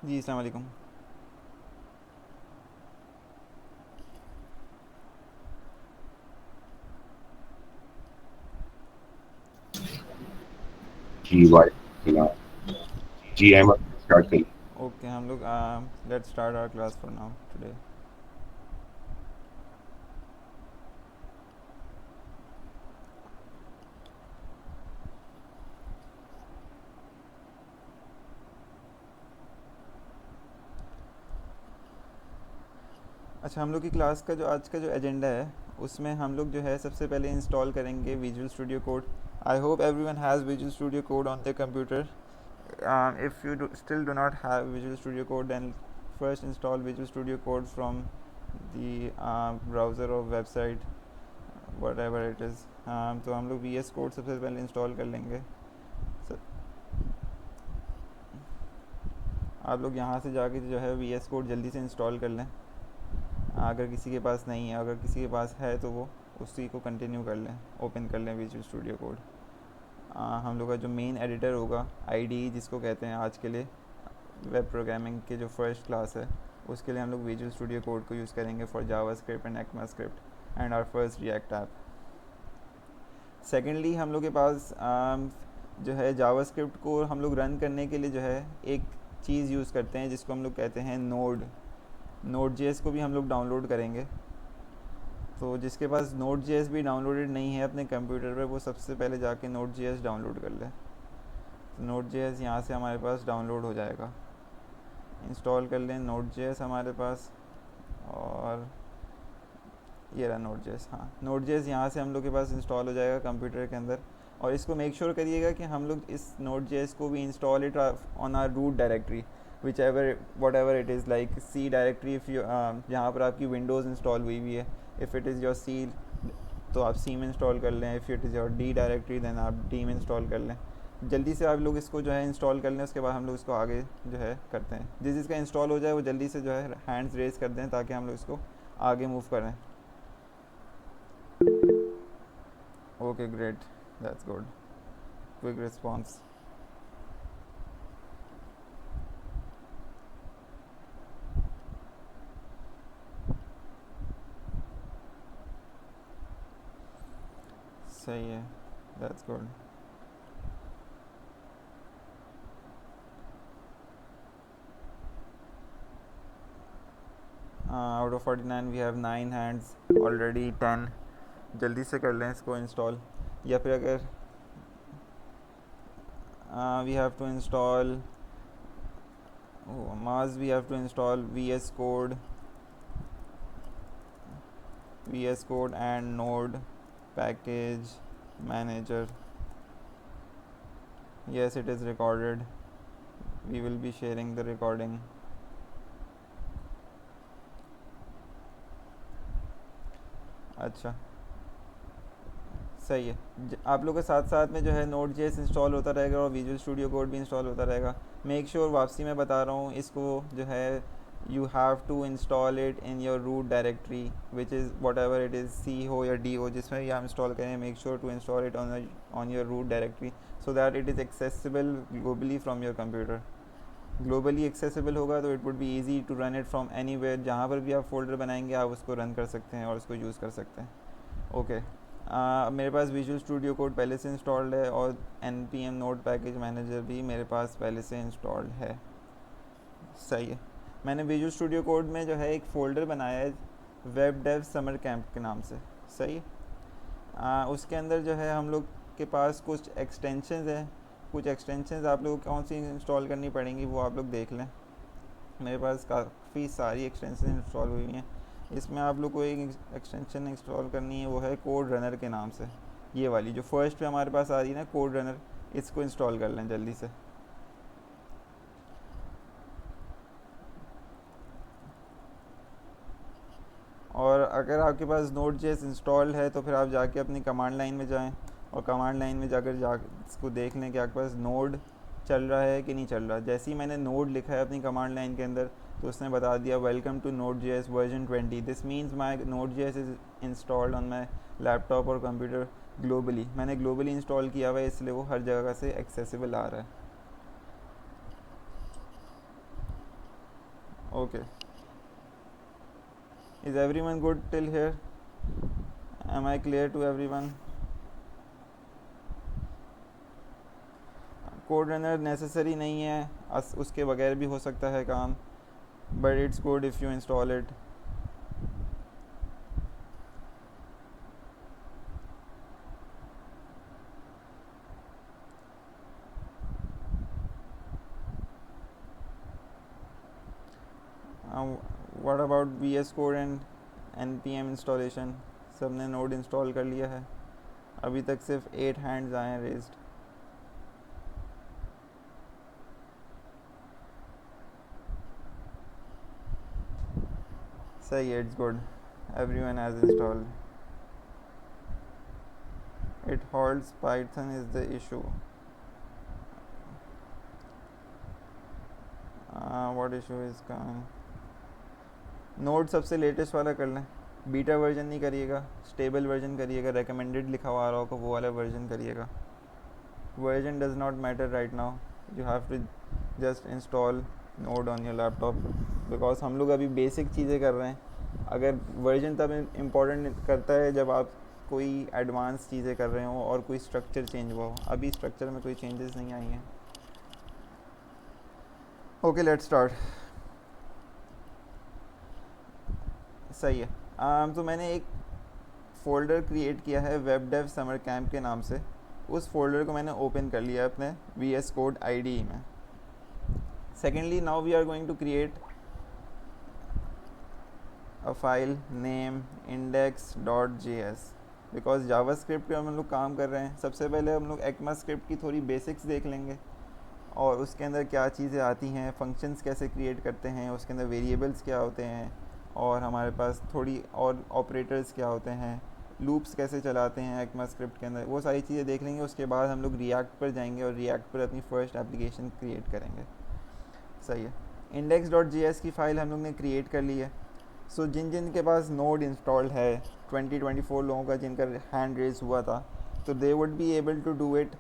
जी अस्सलाम वालेकुम। जी, वालेकुम सलाम। जी, अहमद स्टार्ट करिए। ओके हम लोग let's start our class for now today. अच्छा, हम लोग की क्लास का जो आज का जो एजेंडा है उसमें हम लोग जो है सबसे पहले इंस्टॉल करेंगे Visual Studio Code. I hope everyone has Visual Studio Code on the computer. If you still do not have Visual Studio Code then first install Visual Studio Code from the browser और website whatever it is. तो हम लोग we S code सबसे पहले install कर लेंगे। स- आप लोग यहाँ से जाके जो है वी एस कोड जल्दी से इंस्टॉल कर लें। अगर किसी के पास नहीं है, अगर किसी के पास है तो वो उसी को कंटिन्यू कर लें, ओपन कर लें विजुअल स्टूडियो कोड। हम लोग का जो मेन एडिटर होगा आईडी जिसको कहते हैं आज के लिए वेब प्रोग्रामिंग के जो फर्स्ट क्लास है, उसके लिए हम लोग विजुअल स्टूडियो कोड को यूज़ करेंगे for JavaScript and ECMAScript and our first React app. Secondly हम लोग के पास जो है जावा स्क्रिप्ट को हम लोग रन करने के लिए जो है एक चीज़ यूज़ करते हैं जिसको हम लोग कहते हैं नोड। नोड जेएस को भी हम लोग डाउनलोड करेंगे। तो जिसके पास नोट जेएस भी डाउनलोडेड नहीं है अपने कंप्यूटर पे, वो सबसे पहले जाके नोट जेएस डाउनलोड कर ले। तो नोट जेएस यहाँ से हमारे पास डाउनलोड हो जाएगा। इंस्टॉल कर लें नोट जेएस हमारे पास। और ये रहा नोट जेएस। हाँ, नोट जेएस यहाँ से हम लोग के पास इंस्टॉल हो जाएगा कंप्यूटर के अंदर। और इसको मेक श्योर करिएगा कि हम लोग इस नोट जेएस को भी install it on our root directory, whichever whatever it is like C directory. If you जहाँ पर आपकी विंडोज़ इंस्टॉल हुई हुई है, if it is your C तो आप सी में इंस्टॉल कर लें। If it is your D directory then आप डी में इंस्टॉल कर लें। जल्दी से आप लोग इसको जो है इंस्टॉल कर लें, उसके बाद हम लोग इसको आगे जो है करते हैं। जिसका इंस्टॉल हो जाए वो जल्दी से जो है हैंड्स रेज कर दें ताकि हम लोग इसको आगे मूव करें। Okay great, that's good, quick response. सही है, that's good. Out of 49 we have 9 hands, already 10। जल्दी से कर लें इसको इंस्टॉल। या फिर अगर we have to install mass, we have to install V S Code and node package manager. Yes, it is recorded. We will be sharing the recording. अच्छा, सही है। आप लोग के साथ साथ में जो है नोट जेएस इंस्टॉल होता रहेगा और विजुअल स्टूडियो कोड भी इंस्टॉल होता रहेगा। मेक श्योर वापसी में बता रहा हूँ इसको जो है you have to install it in your root directory which is whatever it is, C हो या डी हो, जिसमें भी आप इंस्टॉल करें। Make sure to install it on your root directory so that it is accessible globally from your computer. Globally accessible होगा तो it would be easy to run it from anywhere. जहाँ पर भी आप folder बनाएंगे आप उसको run कर सकते हैं और उसको यूज़ कर सकते हैं। ओके, मेरे पास विजुअल स्टूडियो कोड पहले से इंस्टॉल्ड है और N P M node package manager भी मेरे पास पहले से इंस्टॉल्ड है। सही है। मैंने विजुअल स्टूडियो कोड में जो है एक फ़ोल्डर बनाया है वेब डेव समर कैंप के नाम से। सही है। उसके अंदर जो है हम लोग के पास कुछ एक्सटेंशंस हैं। कुछ एक्सटेंशंस आप लोगों को कौन सी इंस्टॉल करनी पड़ेंगी वो आप लोग देख लें। मेरे पास काफ़ी सारी एक्सटेंशन इंस्टॉल हुई हैं। इसमें आप लोग को एक एक्सटेंशन इंस्टॉल करनी है, वो है कोड रनर के नाम से। ये वाली जो फर्स्ट पे हमारे पास आ रही है ना, कोड रनर, इसको इंस्टॉल कर लें जल्दी से। और अगर आपके पास नोट जेएस इंस्टॉल्ड है तो फिर आप जाके अपनी कमांड लाइन में जाएं और कमांड लाइन में जाकर इसको देख लें कि आपके पास नोड चल रहा है कि नहीं चल रहा। जैसे ही मैंने नोड लिखा है अपनी कमांड लाइन के अंदर तो उसने बता दिया welcome to Node JS version 20। This means my Node JS is installed on my laptop और कंप्यूटर ग्लोबली। मैंने ग्लोबली इंस्टॉल किया हुआ है इसलिए वो हर जगह से एक्सेसिबल आ रहा है। Okay, is everyone good till here? Am I clear to everyone? Code runner necessary नहीं है, उसके बगैर भी हो सकता है काम, but it's good if you install it. What about V S Code and N P M installation? सब ने नोड इंस्टॉल कर लिया है? अभी तक सिर्फ 8 हैंड्स आए हैं रेज्ड. सही है, it's good, everyone has installed. It holds Python is the issue. What issue is coming? Node सबसे लेटेस्ट वाला कर लें. बीटा वर्जन नहीं करिएगा, स्टेबल वर्जन करिएगा. रेकमेंडेड लिखा हुआ आ रहा होगा वो वाला वर्जन करिएगा. Version does not matter right now. You have to just install node on your laptop, because हम लोग अभी बेसिक चीज़ें कर रहे हैं. अगर वर्जन तब इम्पोर्टेंट करता है जब आप कोई एडवांस चीज़ें कर रहे हो और कोई स्ट्रक्चर चेंज हुआ हो. अभी स्ट्रक्चर में कोई चेंजेस नहीं आई हैं. Okay, let's start. सही है. तो मैंने एक फ़ोल्डर क्रिएट किया है वेब डेव समर कैंप के नाम से. उस फोल्डर को मैंने ओपन कर लिया अपने वी एस कोड IDE में. Secondly, now we are going to create a file name index.js. Because JavaScript पे हम लोग काम कर रहे हैं. सबसे पहले हम लोग ECMAScript की थोड़ी बेसिक्स देख लेंगे और उसके अंदर क्या चीज़ें आती हैं, फंक्शंस कैसे क्रिएट करते हैं, उसके अंदर वेरिएबल्स क्या होते हैं, और हमारे पास थोड़ी और ऑपरेटर्स क्या होते हैं, लूप्स कैसे चलाते हैं ECMAScript के अंदर. वो सारी चीज़ें देख लेंगे. उसके बाद हम लोग रिएक्ट पर जाएंगे और रिएक्ट पर अपनी फ़र्स्ट एप्लीकेशन क्रिएट करेंगे. सही है. index.js की फ़ाइल हम लोग ने क्रिएट कर ली है. सो जिन जिन के पास नोड इंस्टॉल्ड है, 20-24 लोगों का जिनका हैंड रेज हुआ था, तो they would be able to do it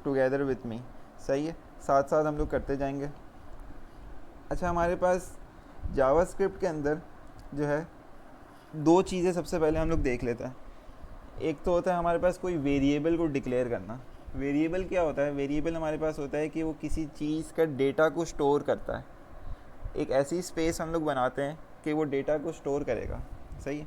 together with me. सही है. साथ साथ हम लोग करते जाएंगे. अच्छा, हमारे पास जावास्क्रिप्ट के अंदर जो है दो चीज़ें सबसे पहले हम लोग देख लेते हैं. एक तो होता है हमारे पास कोई वेरिएबल को डिक्लेयर करना. वेरिएबल क्या होता है? वेरिएबल हमारे पास होता है कि वो किसी चीज़ का डेटा को स्टोर करता है. एक ऐसी स्पेस हम लोग बनाते हैं कि वो डेटा को स्टोर करेगा. सही है.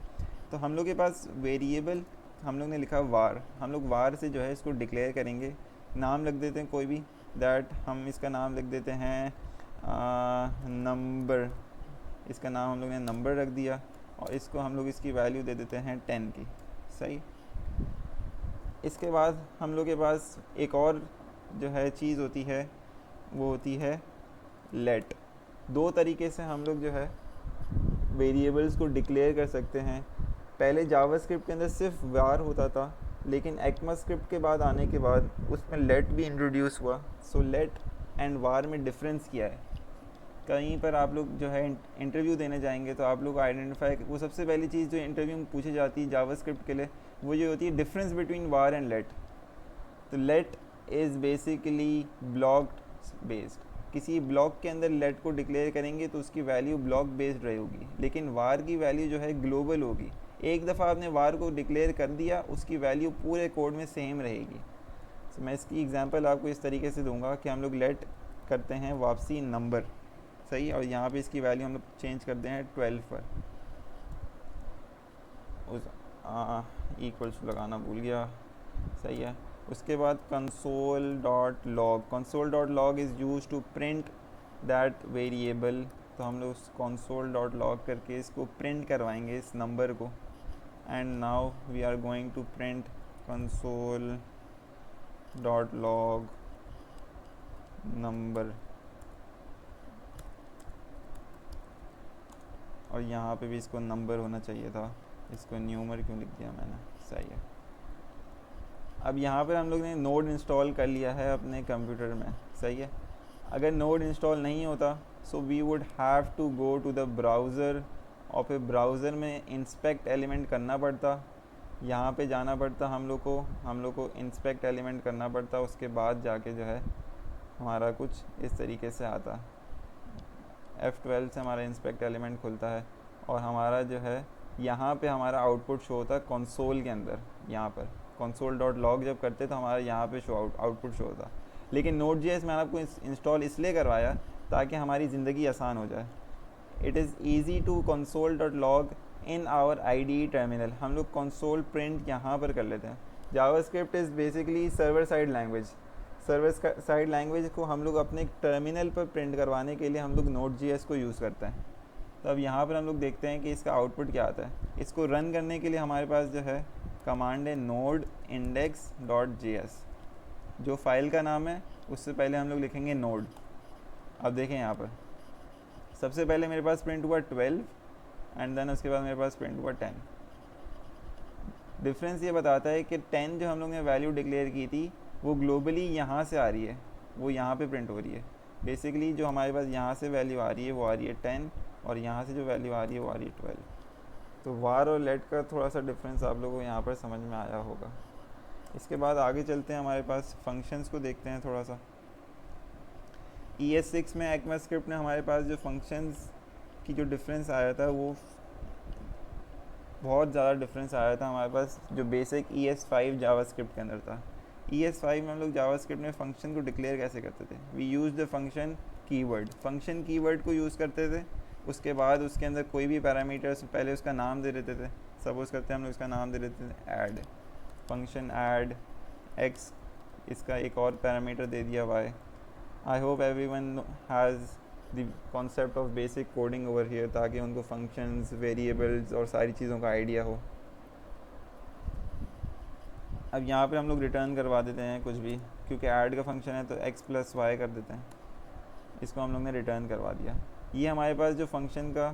तो हम लोग के पास वेरिएबल, हम लोग ने लिखा वार. हम लोग वार से जो है इसको डिक्लेयर करेंगे. नाम लिख देते हैं कोई भी, दैट हम इसका नाम लिख देते हैं नंबर. इसका नाम हम लोग ने नंबर रख दिया और इसको हम लोग इसकी वैल्यू दे देते हैं 10 की. सही. इसके बाद हम लोग के पास एक और जो है चीज़ होती है, वो होती है लेट. दो तरीके से हम लोग जो है वेरिएबल्स को डिक्लेयर कर सकते हैं. पहले जावास्क्रिप्ट के अंदर सिर्फ वार होता था, लेकिन ECMAScript के बाद आने के बाद उसमें लेट भी इंट्रोड्यूस हुआ. सो लेट एंड वार में डिफरेंस क्या है? कहीं पर आप लोग जो है इंटरव्यू देने जाएंगे तो आप लोग आइडेंटिफाई, वो सबसे पहली चीज़ जो इंटरव्यू में पूछी जाती है जावास्क्रिप्ट के लिए, वो ये होती है difference between var and let. तो let is basically block based. किसी ब्लॉक के अंदर लेट को डिक्लेयर करेंगे तो उसकी वैल्यू ब्लॉक बेस्ड रहेगी, लेकिन वार की वैल्यू जो है ग्लोबल होगी. एक दफ़ा आपने वार को डिक्लेयर कर दिया, उसकी वैल्यू पूरे कोड में सेम रहेगी. तो मैं इसकी एग्जांपल आपको इस तरीके से दूंगा कि हम लोग लेट करते हैं वापसी नंबर. सही. और यहाँ पे इसकी वैल्यू हम लोग चेंज करते हैं 12 पर. उस इक्वल्स लगाना भूल गया. सही है. उसके बाद console.log. console.log is use to print that variable. तो हम लोग console.log करके इसको प्रिंट करवाएंगे इस नंबर को. And now we are going to print console.log number. और यहाँ पे भी इसको नंबर होना चाहिए था, इसको न्यूमर क्यों लिख दिया मैंने. सही है. अब यहाँ पर हम लोग ने नोड इंस्टॉल कर लिया है अपने कंप्यूटर में. सही है. अगर नोड इंस्टॉल नहीं होता, so we would have to go to the browser, और फिर ब्राउज़र में इंस्पेक्ट एलिमेंट करना पड़ता. यहाँ पे जाना पड़ता हम लोग को इंस्पेक्ट एलिमेंट करना पड़ता. उसके बाद जाके जो है हमारा कुछ इस तरीके से आता. F12 से हमारा इंस्पेक्ट एलिमेंट खुलता है और हमारा जो है यहाँ पे हमारा आउटपुट शो होता है कंसोल के अंदर। यहाँ पर console.log जब करते तो हमारा यहाँ पे आउटपुट शो होता। लेकिन Node.js मैंने आपको इंस्टॉल इसलिए करवाया ताकि हमारी ज़िंदगी आसान हो जाए। It is easy to console.log in our IDE terminal. हम लोग कंसोल प्रिंट यहाँ पर कर लेते हैं। JavaScript is basically server side language. Server side language को हम लोग अपने टर्मिनल पर प्रिंट करवाने के लिए हम लोग Node.js को यूज़ करते हैं। तो अब यहाँ पर हम लोग देखते हैं कि इसका आउटपुट क्या आता है। इसको रन करने के लिए हमारे पास जो है कमांड है node index.js। जो फाइल का नाम है उससे पहले हम लोग लिखेंगे node। अब देखें यहाँ पर सबसे पहले मेरे पास प्रिंट हुआ 12 एंड देन उसके बाद मेरे पास प्रिंट हुआ 10। डिफरेंस ये बताता है कि 10 जो हम लोग ने वैल्यू डिक्लेयर की थी वो ग्लोबली यहाँ से आ रही है, वो यहाँ पे प्रिंट हो रही है। बेसिकली जो हमारे पास यहाँ से वैल्यू आ रही है वो आ रही है 10 और यहाँ से जो वैल्यू आ रही है वो आ रही है 12। तो वार और लेट का थोड़ा सा डिफरेंस आप लोगों को यहाँ पर समझ में आया होगा। इसके बाद आगे चलते हैं, हमारे पास फंक्शंस को देखते हैं थोड़ा सा। ES6 में ECMAScript ने हमारे पास जो फंक्शंस की जो डिफरेंस आया था वो बहुत ज़्यादा डिफरेंस आया था हमारे पास जो बेसिक ES5 जावास्क्रिप्ट के अंदर था। ES5 में हम लोग जावास्क्रिप्ट में फ़ंक्शन को डिक्लेयर कैसे करते थे? We use the function keyword. Function keyword को यूज़ करते थे, उसके बाद उसके अंदर कोई भी पैरामीटर्स पहले उसका नाम दे देते थे। सपोज़ करते हैं हम लोग इसका नाम दे देते थे ऐड, फंक्शन ऐड एक्स, इसका एक और पैरामीटर दे दिया y. I hope everyone has the concept of basic coding over here, ताकि उनको फंक्शंस, वेरिएबल्स और सारी चीज़ों का आइडिया हो। अब यहाँ पे हम लोग रिटर्न करवा देते हैं कुछ भी, क्योंकि ऐड का फंक्शन है तो x प्लस वाई कर देते हैं। इसको हम लोग ने रिटर्न करवा दिया। ये हमारे पास जो फंक्शन का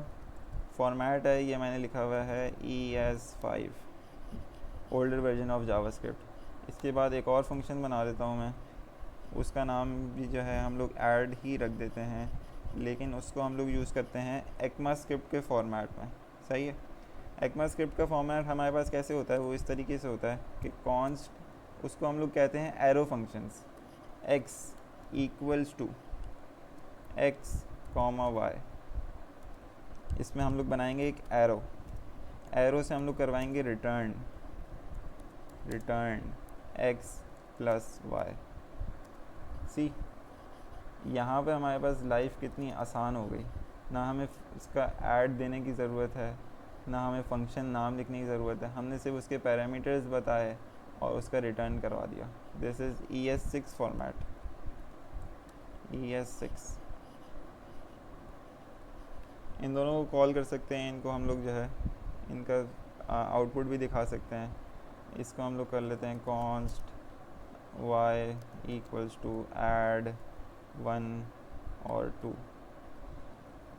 फॉर्मेट है ये मैंने लिखा हुआ है ES5, older version of JavaScript. इसके बाद एक और फंक्शन बना देता हूँ मैं, उसका नाम भी जो है हम लोग ऐड ही रख देते हैं, लेकिन उसको हम लोग यूज़ करते हैं ECMAScript के फॉर्मेट में। सही है। ECMAScript का फॉर्मेट हमारे पास कैसे होता है, वो इस तरीके से होता है कि कॉन्स्ट, उसको हम लोग कहते हैं arrow functions. x equals to x comma y, इसमें हम लोग बनाएंगे एक एरो। एरो से हम लोग करवाएंगे रिटर्न x प्लस वाई। सी, यहाँ पे हमारे पास लाइफ कितनी आसान हो गई। ना हमें इसका ऐड देने की ज़रूरत है, ना हमें फंक्शन नाम लिखने की ज़रूरत है। हमने सिर्फ उसके पैरामीटर्स बताए और उसका रिटर्न करवा दिया। This is ES6 format. ES6 इन दोनों को कॉल कर सकते हैं, इनको हम लोग जो है इनका आउटपुट भी दिखा सकते हैं। इसको हम लोग कर लेते हैं const y equals to add 1 और 2।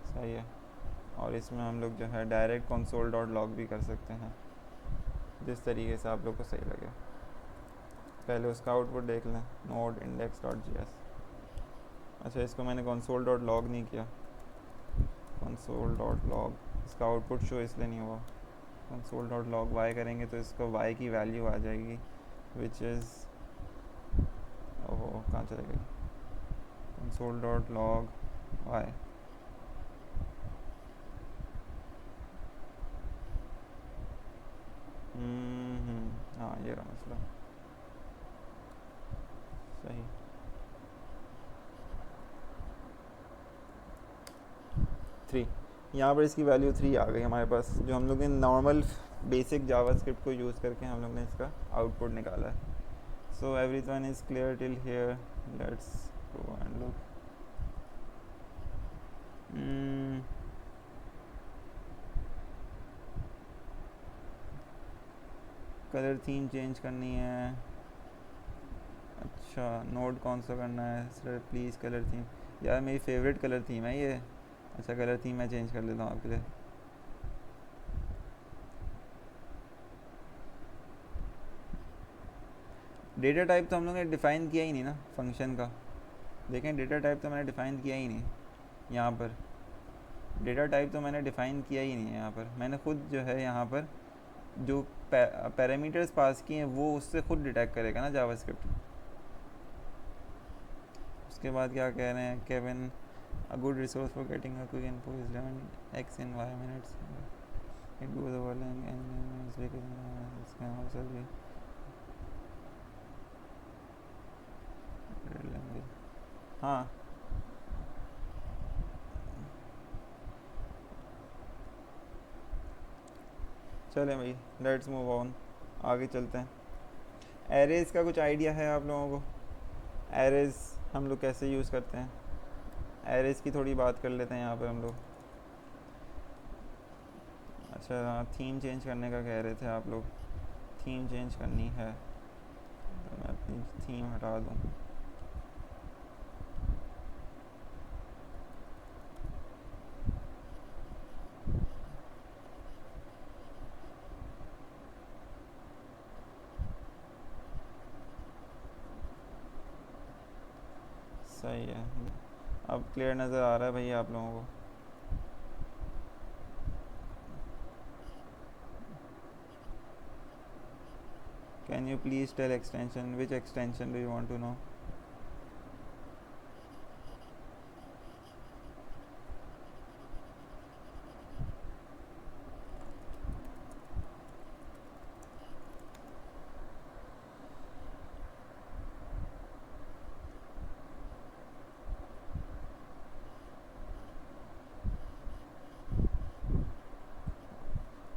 सही है। और इसमें हम लोग जो है डायरेक्ट console.log भी कर सकते हैं, जिस तरीके से आप लोग को सही लगे। पहले उसका आउटपुट देख लें, node index.js। अच्छा, इसको मैंने console.log नहीं किया, console.log, इसका आउटपुट शो इसलिए नहीं हुआ। console.log y करेंगे तो इसको y की वैल्यू आ जाएगी, विच इज़, ओहो कहाँ चले गई, console.log y। हाँ ये रहा मसला। सही। थ्री, यहाँ पर इसकी वैल्यू 3 आ गई हमारे पास, जो हम लोग ने नॉर्मल बेसिक जावास्क्रिप्ट को यूज़ करके हम लोग ने इसका आउटपुट निकाला है। So everyone is clear till here, let's go and look. Colour theme change करनी है। अच्छा, नोड कौन सा करना है सर, प्लीज़ कलर थीम। यार मेरी फेवरेट कलर थीम है ये। अच्छा, कलर थीम मैं चेंज कर लेता हूँ आपके लिए। डेटा टाइप तो हम लोग ने डिफ़ाइन किया ही नहीं ना फंक्शन का। देखें, डेटा टाइप तो मैंने डिफ़ाइन किया ही नहीं यहाँ पर। डेटा टाइप तो मैंने डिफ़ाइन किया ही नहीं है यहाँ पर। मैंने खुद जो है यहाँ पर जो पैरामीटर्स पास किए हैं वो उससे खुद डिटेक्ट करेगा ना जावास्क्रिप्ट। उसके बाद क्या कह रहे हैं Kevin, A good resource for getting a quick info is 11x in 5 minutes. It goes over and this can also be हाँ चलें भाई, लेट्स मूव ऑन, आगे चलते हैं। एरेज का कुछ आइडिया है आप लोगों को? एरेज हम लोग कैसे यूज़ करते हैं? एरेज की थोड़ी बात कर लेते हैं यहाँ पर हम लोग। अच्छा, थीम चेंज करने का कह रहे थे आप लोग। थीम चेंज करनी है तो मैं अपनी थीम हटा दूँ। सही है, अब क्लियर नज़र आ रहा है भैया आप लोगों को? Can you please tell extension, which extension do you want to know?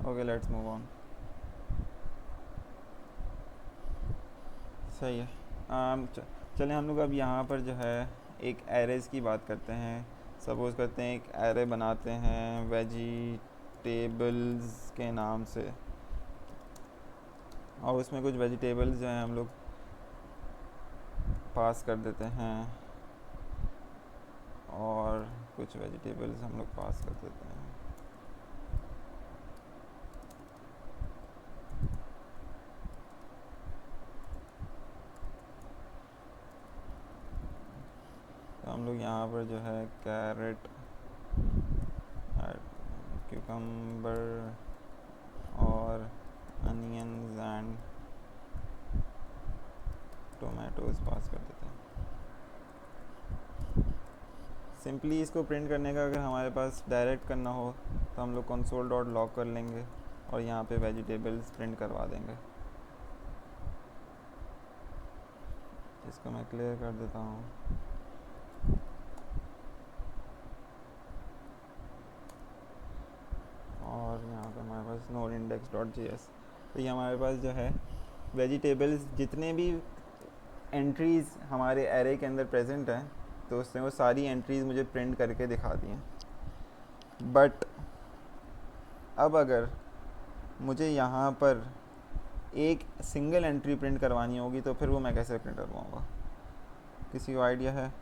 Okay, let's move on. सही है। चलें हम लोग अब यहाँ पर जो है एक एरेज की बात करते हैं। सपोज़ करते हैं एक एरे बनाते हैं वेजिटेबल्स के नाम से, और उसमें कुछ वेजिटेबल्स जो हैं हम लोग पास कर देते हैं, और कुछ वेजिटेबल्स हम लोग पास कर देते हैं। तो हम लोग यहाँ पर जो है कैरेट, क्यूकम्बर और अनियंस एंड टोमेटोज़ पास कर देते हैं। सिंपली इसको प्रिंट करने का अगर हमारे पास डायरेक्ट करना हो तो हम लोग कंसोल डॉट लॉग कर लेंगे और यहाँ पे वेजिटेबल्स प्रिंट करवा देंगे। इसको मैं क्लियर कर देता हूँ। और यहाँ पे हमारे पास node index.js, तो ये हमारे पास जो है वेजिटेबल्स जितने भी एंट्रीज़ हमारे एरे के अंदर प्रेजेंट हैं, तो उसने वो सारी एंट्रीज़ मुझे प्रिंट करके दिखा दी हैं। बट अब अगर मुझे यहाँ पर एक सिंगल एंट्री प्रिंट करवानी होगी तो फिर वो मैं कैसे प्रिंट करवाऊँगा? किसी को आइडिया है?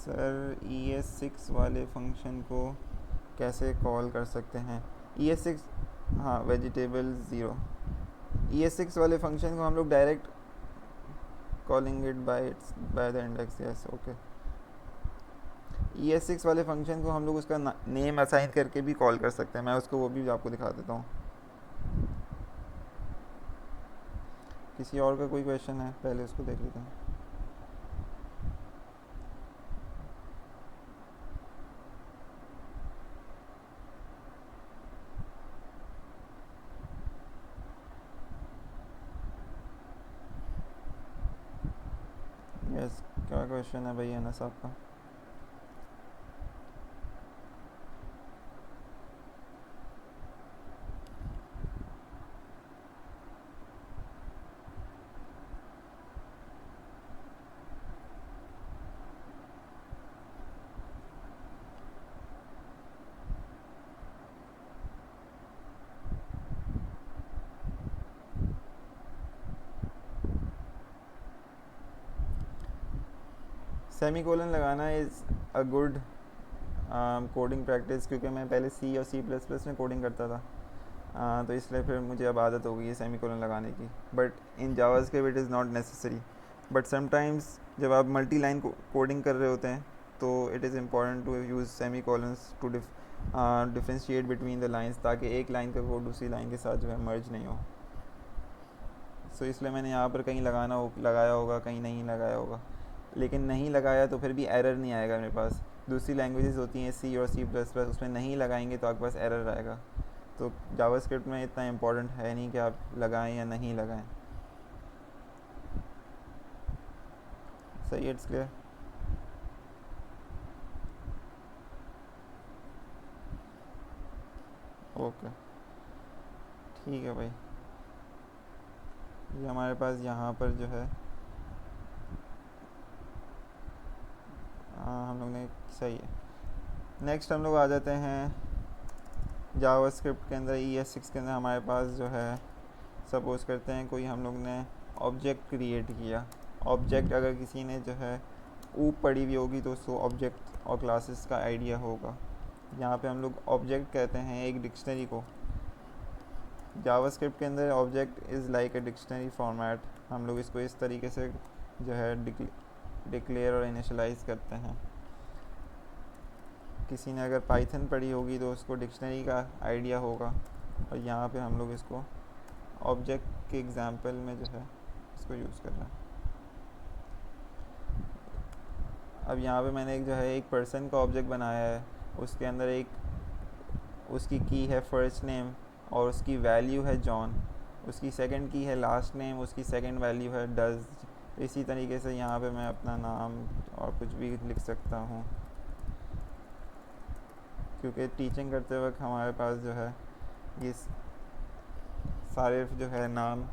सर ES6 वाले फंक्शन को कैसे कॉल कर सकते हैं? ES6, हाँ, वेजिटेबल ज़ीरो, ES6 वाले फंक्शन को हम लोग direct calling it by the index, yes okay. ES6 वाले फंक्शन को हम लोग उसका नेम असाइन करके भी कॉल कर सकते हैं। मैं उसको वो भी आपको दिखा देता हूँ। किसी और का कोई क्वेश्चन है? पहले उसको देख लेते हैं। यस, क्या क्वेश्चन है भाई अनस आपका? सेमी कोलन लगाना is a good coding practice, क्योंकि मैं पहले C और C++ में कोडिंग करता था, तो इसलिए फिर मुझे अब आदत हो गई है सेमी कोलन लगाने की। But in JavaScript it is not necessary, but sometimes जब आप मल्टी लाइन कोडिंग कर रहे होते हैं तो it is important to use semicolons to differentiate between the lines, ताकि एक लाइन का कोड दूसरी लाइन के साथ जो है मर्ज नहीं हो। सो इसलिए मैंने यहाँ पर कहीं लगाया होगा, कहीं नहीं लगाया होगा। लेकिन नहीं लगाया तो फिर भी एरर नहीं आएगा मेरे पास। दूसरी लैंग्वेजेस होती हैं सी और सी प्लस प्लस, उसमें नहीं लगाएंगे तो आपके पास एरर आएगा। तो जावास्क्रिप्ट में इतना इम्पोर्टेंट है नहीं कि आप लगाएं या नहीं लगाएं। सही है, इट्स क्लियर। ओके, ठीक है भाई। ये हमारे पास यहाँ पर जो है हम लोग ने सही है। नेक्स्ट हम लोग आ जाते हैं जावास्क्रिप्ट के अंदर ES6 के अंदर। हमारे पास जो है, सपोज़ करते हैं कोई हम लोग ने ऑब्जेक्ट क्रिएट किया। ऑब्जेक्ट अगर किसी ने जो है ऊप पढ़ी हुई होगी तो उसको ऑब्जेक्ट और क्लासेस का आइडिया होगा। यहाँ पे हम लोग ऑब्जेक्ट कहते हैं एक डिक्शनरी को। जावास्क्रिप्ट के अंदर object is like a dictionary format. हम लोग इसको इस तरीके से जो है डिक्लेयर और इनिशलाइज करते हैं। किसी ने अगर पाइथन पढ़ी होगी तो उसको डिक्शनरी का आइडिया होगा, और यहाँ पे हम लोग इसको ऑब्जेक्ट के एग्जांपल में जो है इसको यूज़ कर रहे हैं। अब यहाँ पे मैंने एक जो है एक पर्सन का ऑब्जेक्ट बनाया है। उसके अंदर एक उसकी की है फर्स्ट नेम और उसकी वैल्यू है जॉन। उसकी सेकंड की है लास्ट नेम, उसकी सेकंड वैल्यू है डज। इसी तरीके से यहाँ पे मैं अपना नाम और कुछ भी लिख सकता हूँ, क्योंकि टीचिंग करते वक्त हमारे पास जो है ये सारे जो है नाम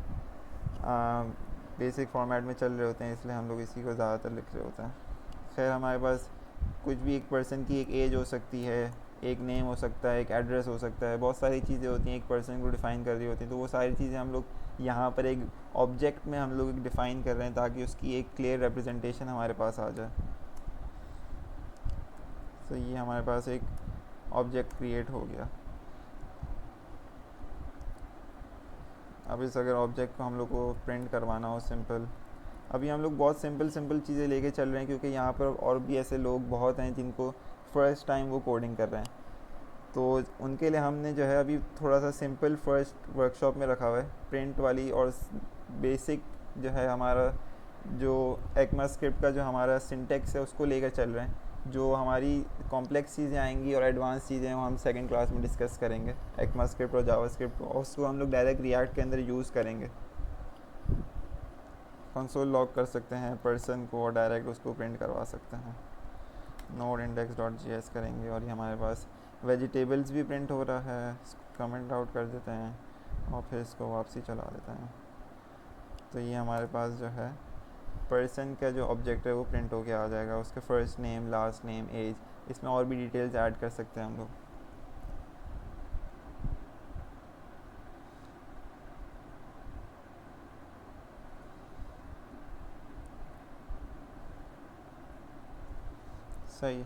बेसिक फॉर्मेट में चल रहे होते हैं, इसलिए हम लोग इसी को ज़्यादातर लिख रहे होते हैं। खैर, हमारे पास कुछ भी, एक पर्सन की एक एज हो सकती है, एक नेम हो सकता है, एक एड्रेस हो सकता है, बहुत सारी चीज़ें होती हैं एक पर्सन को डिफ़ाइन कर रही होती हैं। तो वो सारी चीज़ें हम लोग यहाँ पर एक ऑब्जेक्ट में हम लोग डिफ़ाइन कर रहे हैं ताकि उसकी एक क्लियर रिप्रेजेंटेशन हमारे पास आ जाए। तो ये हमारे पास एक ऑब्जेक्ट क्रिएट हो गया। अब इस अगर ऑब्जेक्ट को हम लोग को प्रिंट करवाना हो सिंपल, अभी हम लोग बहुत सिंपल चीज़ें लेके चल रहे हैं, क्योंकि यहाँ पर और भी ऐसे लोग बहुत हैं जिनको फ़र्स्ट टाइम वो कोडिंग कर रहे हैं। तो उनके लिए हमने जो है अभी थोड़ा सा सिंपल फर्स्ट वर्कशॉप में रखा हुआ है प्रिंट वाली, और बेसिक जो है हमारा जो ECMAScript का जो हमारा सिंटेक्स है उसको लेकर चल रहे हैं। जो हमारी कॉम्प्लेक्स चीज़ें आएंगी और एडवांस चीज़ें वो हम सेकंड क्लास में डिस्कस करेंगे, ECMAScript और जावास्क्रिप्ट, और उसको हम लोग डायरेक्ट रिएक्ट के अंदर यूज़ करेंगे। कंसोल लॉग कर सकते हैं पर्सन को और डायरेक्ट उसको प्रिंट करवा सकते हैं। नोड index.js करेंगे, और ये हमारे पास वेजिटेबल्स भी प्रिंट हो रहा है। कमेंट आउट कर देते हैं और फिर इसको वापसी चला देते हैं। तो ये हमारे पास जो है पर्सन का जो ऑब्जेक्ट है वो प्रिंट होके आ जाएगा, उसके first name, last name, age. इसमें और भी डिटेल्स ऐड कर सकते हैं हम लोग। सही।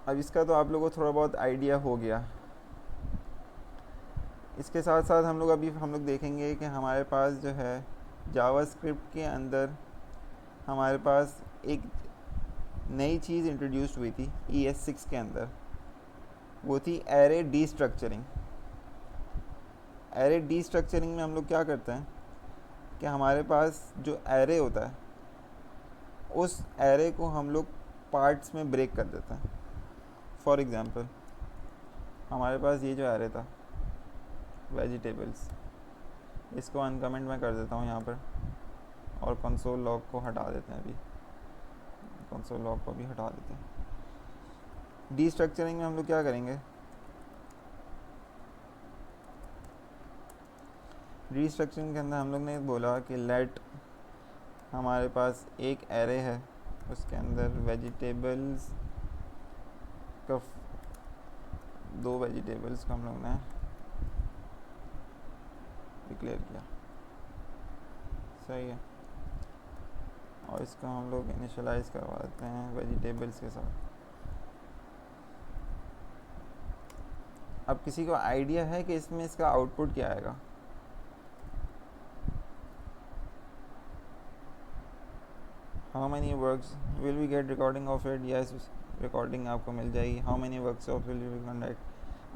अब इसका तो आप लोगों को थोड़ा बहुत आइडिया हो गया। इसके साथ साथ हम लोग देखेंगे कि हमारे पास जो है जावास्क्रिप्ट के अंदर हमारे पास एक नई चीज़ इंट्रोड्यूस हुई थी ES6 के अंदर। वो थी एरे डीस्ट्रक्चरिंग। एरे डीस्ट्रक्चरिंग में हम लोग क्या करते हैं कि हमारे पास जो एरे होता है उस एरे को हम लोग पार्ट्स में ब्रेक कर देते हैं। फॉर एग्ज़ाम्पल, हमारे पास ये जो एरे था वेजिटेबल्स, इसको अनकमेंट मैं कर देता हूँ यहाँ पर, और कंसोल लॉग को हटा देते हैं। अभी कंसोल लॉग को भी हटा देते हैं। डीस्ट्रक्चरिंग में हम लोग क्या करेंगे, डीस्ट्रक्चरिंग के अंदर हम लोग ने बोला कि लेट हमारे पास एक एरे है, उसके अंदर वेजिटेबल्स का 2 वेजिटेबल्स को हम लोग ने डिक्लेयर किया। सही है, और इसको हम लोग इनिशियलाइज करवा देते हैं वेजिटेबल्स के साथ। अब किसी को आइडिया है कि इसमें इसका आउटपुट क्या आएगा? How many works will we get recording of it? Yes, recording आपको मिल जाएगी। How many workshop will you conduct?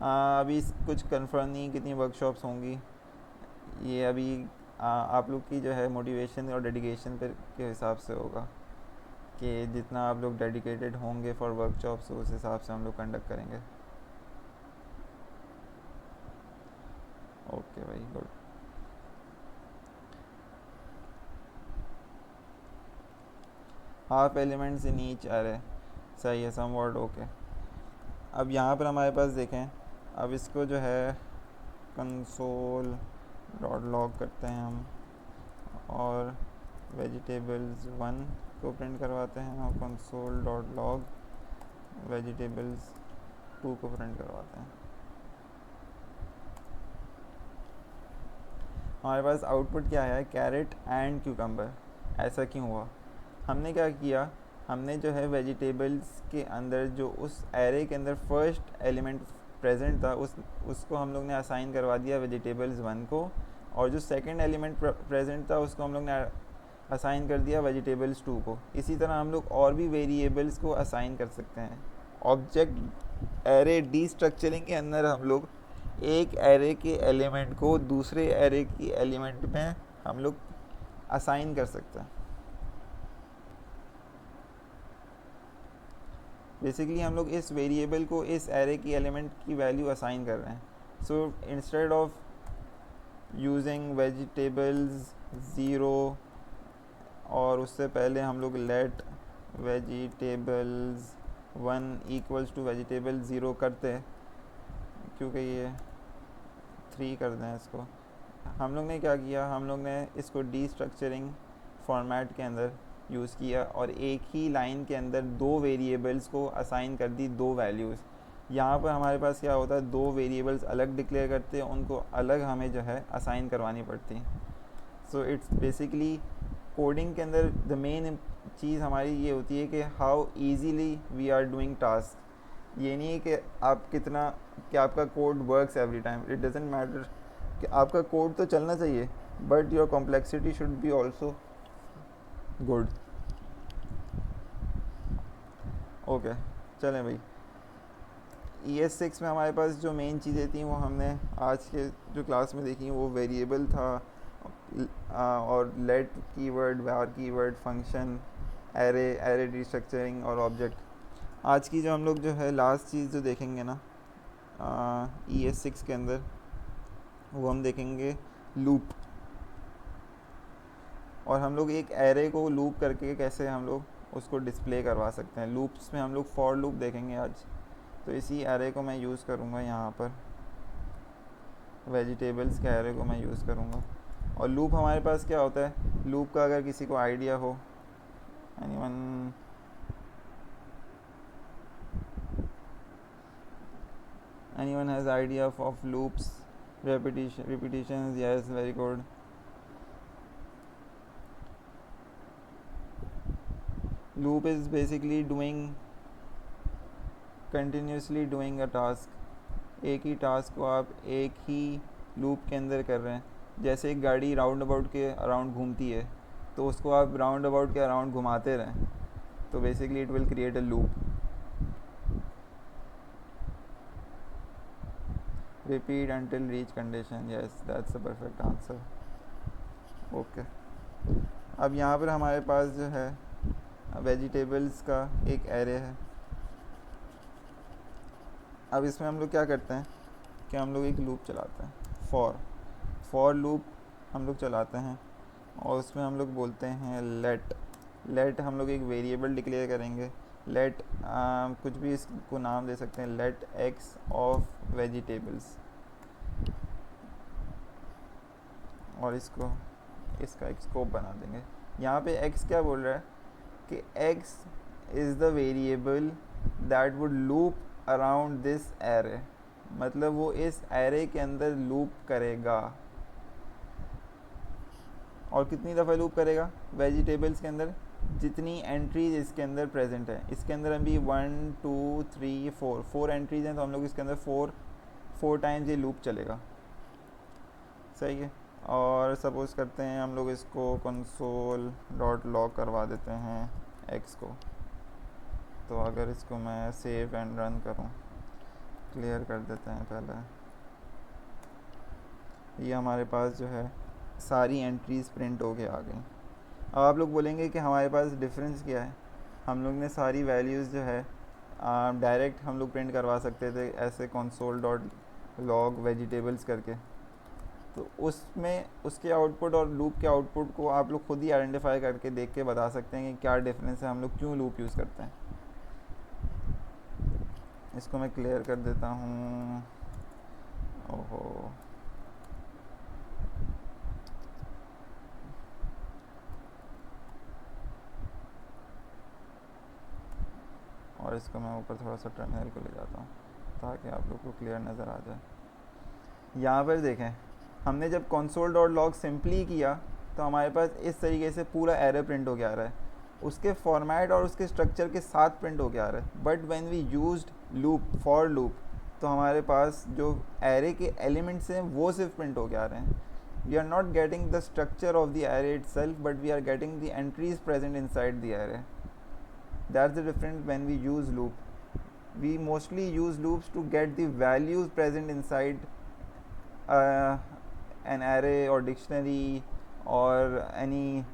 अभी कुछ कंफर्म नहीं कितनी वर्कशॉप्स होंगी, ये अभी आप लोग की जो है मोटिवेशन और डेडिकेशन पर के हिसाब से होगा कि जितना आप लोग डेडिकेटेड होंगे फॉर वर्कशॉप्स उस हिसाब से हम लोग कंडक्ट करेंगे। ओके भाई, good. Half elements in each अरे, सही है, सम वर्ड, ओके। अब यहाँ पर हमारे पास देखें, अब इसको जो है कंसोल डॉट लॉग करते हैं हम, और वेजिटेबल्स 1 को प्रिंट करवाते हैं, और कंसोल डॉट लॉग वेजिटेबल्स 2 को प्रिंट करवाते हैं। हमारे पास आउटपुट क्या है, कैरेट एंड क्यूकम्बर। ऐसा क्यों हुआ? हमने क्या किया, हमने जो है वेजिटेबल्स के अंदर जो उस एरे के अंदर फर्स्ट एलिमेंट प्रेजेंट था उसको हम लोग ने असाइन करवा दिया वेजिटेबल्स 1 को, और जो सेकंड एलिमेंट प्रेजेंट था उसको हम लोग ने असाइन कर दिया वेजिटेबल्स 2 को। इसी तरह हम लोग और भी वेरिएबल्स को असाइन कर सकते हैं। ऑब्जेक्ट एरे डी स्ट्रक्चरिंग के अंदर हम लोग एक एरे के एलिमेंट को दूसरे एरे की एलिमेंट में हम लोग असाइन कर सकते हैं। बेसिकली हम लोग इस वेरिएबल को इस एरे की एलिमेंट की वैल्यू असाइन कर रहे हैं। So instead of using vegetables 0 और उससे पहले हम लोग let vegetables 1 equals to vegetable 0 करते, क्योंकि ये 3 कर दें इसको, हम लोग ने क्या किया, हम लोग ने इसको डी स्ट्रक्चरिंग फॉर्मेट के अंदर यूज़ किया और एक ही लाइन के अंदर दो वेरिएबल्स को असाइन कर दी, दो वैल्यूज़। यहाँ पर हमारे पास क्या होता है, दो वेरिएबल्स अलग डिक्लेयर करते हैं, उनको अलग हमें जो है असाइन करवानी पड़ती है। सो इट्स बेसिकली कोडिंग के अंदर द मेन चीज़ हमारी ये होती है कि how easily we are doing task. ये नहीं है कि आप कितना कि आपका code works every time, it doesn't matter कि आपका कोड तो चलना चाहिए, but your complexity should be also good. Okay, चलें भाई। ES6 में हमारे पास जो मेन चीज़ें थी वो हमने आज के जो क्लास में देखी, वो वेरिएबल था और let keyword, var keyword, function, array destructuring और ऑब्जेक्ट। आज की जो हम लोग जो है लास्ट चीज़ जो देखेंगे ना ES6 के अंदर, वो हम देखेंगे लूप। और हम लोग एक एरे को लूप करके कैसे हम लोग उसको डिस्प्ले करवा सकते हैं। लूप्स में हम लोग फॉर लूप देखेंगे आज, तो इसी एरे को मैं यूज़ करूँगा यहाँ पर, वेजिटेबल्स के एरे को मैं यूज़ करूँगा। और लूप हमारे पास क्या होता है, लूप का अगर किसी को आइडिया हो, anyone has idea of loops, repetitions? Yes, very good. Loop is basically continuously doing a task। एक ही टास्क को आप एक ही लूप के अंदर कर रहे हैं। जैसे एक गाड़ी राउंड अबाउट के अराउंड घूमती है, तो उसको आप राउंड अबाउट के अराउंड घुमाते रहें, तो basically it will create a loop. Repeat until reach condition, yes that's a perfect answer. Okay, अब यहाँ पर हमारे पास जो है वेजिटेबल्स का एक एरे है। अब इसमें हम लोग क्या करते हैं कि हम लोग एक लूप चलाते हैं, फॉर लूप हम लोग चलाते हैं, और उसमें हम लोग बोलते हैं लेट हम लोग एक वेरिएबल डिक्लेयर करेंगे। लेट कुछ भी इसको नाम दे सकते हैं, लेट एक्स ऑफ वेजिटेबल्स, और इसका एक स्कोप बना देंगे। यहाँ पे x क्या बोल रहा है कि x is the variable that would loop around this array, मतलब वो इस एरे के अंदर लूप करेगा। और कितनी दफ़ा लूप करेगा, वेजिटेबल्स के अंदर जितनी एंट्रीज इसके अंदर प्रेजेंट है। इसके अंदर अभी 1 2 3 4 एंट्रीज हैं, तो हम लोग इसके अंदर फोर टाइम्स ये लूप चलेगा। सही है। और सपोज़ करते हैं हम लोग इसको कंसोल डॉट लॉग करवा देते हैं x को। तो अगर इसको मैं सेव एंड रन करूं, क्लियर कर देते हैं पहले। ये हमारे पास जो है सारी एंट्रीज़ प्रिंट होके आ गई। अब आप लोग बोलेंगे कि हमारे पास डिफरेंस क्या है। हम लोग ने सारी वैल्यूज़ जो है डायरेक्ट हम लोग प्रिंट करवा सकते थे ऐसे कंसोल डॉट लॉग वेजिटेबल्स करके। तो उसमें उसके आउटपुट और लूप के आउटपुट को आप लोग खुद ही आइडेंटिफाई करके देख के बता सकते हैं कि क्या डिफरेंस है, हम लोग क्यों लूप यूज़ करते हैं। इसको मैं क्लियर कर देता हूँ। ओहो, और इसको मैं ऊपर थोड़ा सा टर्मिनल को ले जाता हूँ ताकि आप लोग को क्लियर नज़र आ जाए। यहाँ पर देखें, हमने जब कंसोल डॉट लॉग सिंपली किया तो हमारे पास इस तरीके से पूरा एरर प्रिंट हो गया आ रहा है, उसके फॉर्मेट और उसके स्ट्रक्चर के साथ प्रिंट हो गया आ रहा है। But when we used loop for loop तो हमारे पास जो एरे के एलिमेंट्स हैं वो सिर्फ प्रिंट हो गया आ रहे हैं। We are not getting the structure of the array itself, but we are getting the entries present inside the array. That's the difference when we use loop. We mostly use loops to get the values present inside uh, an array or dictionary or any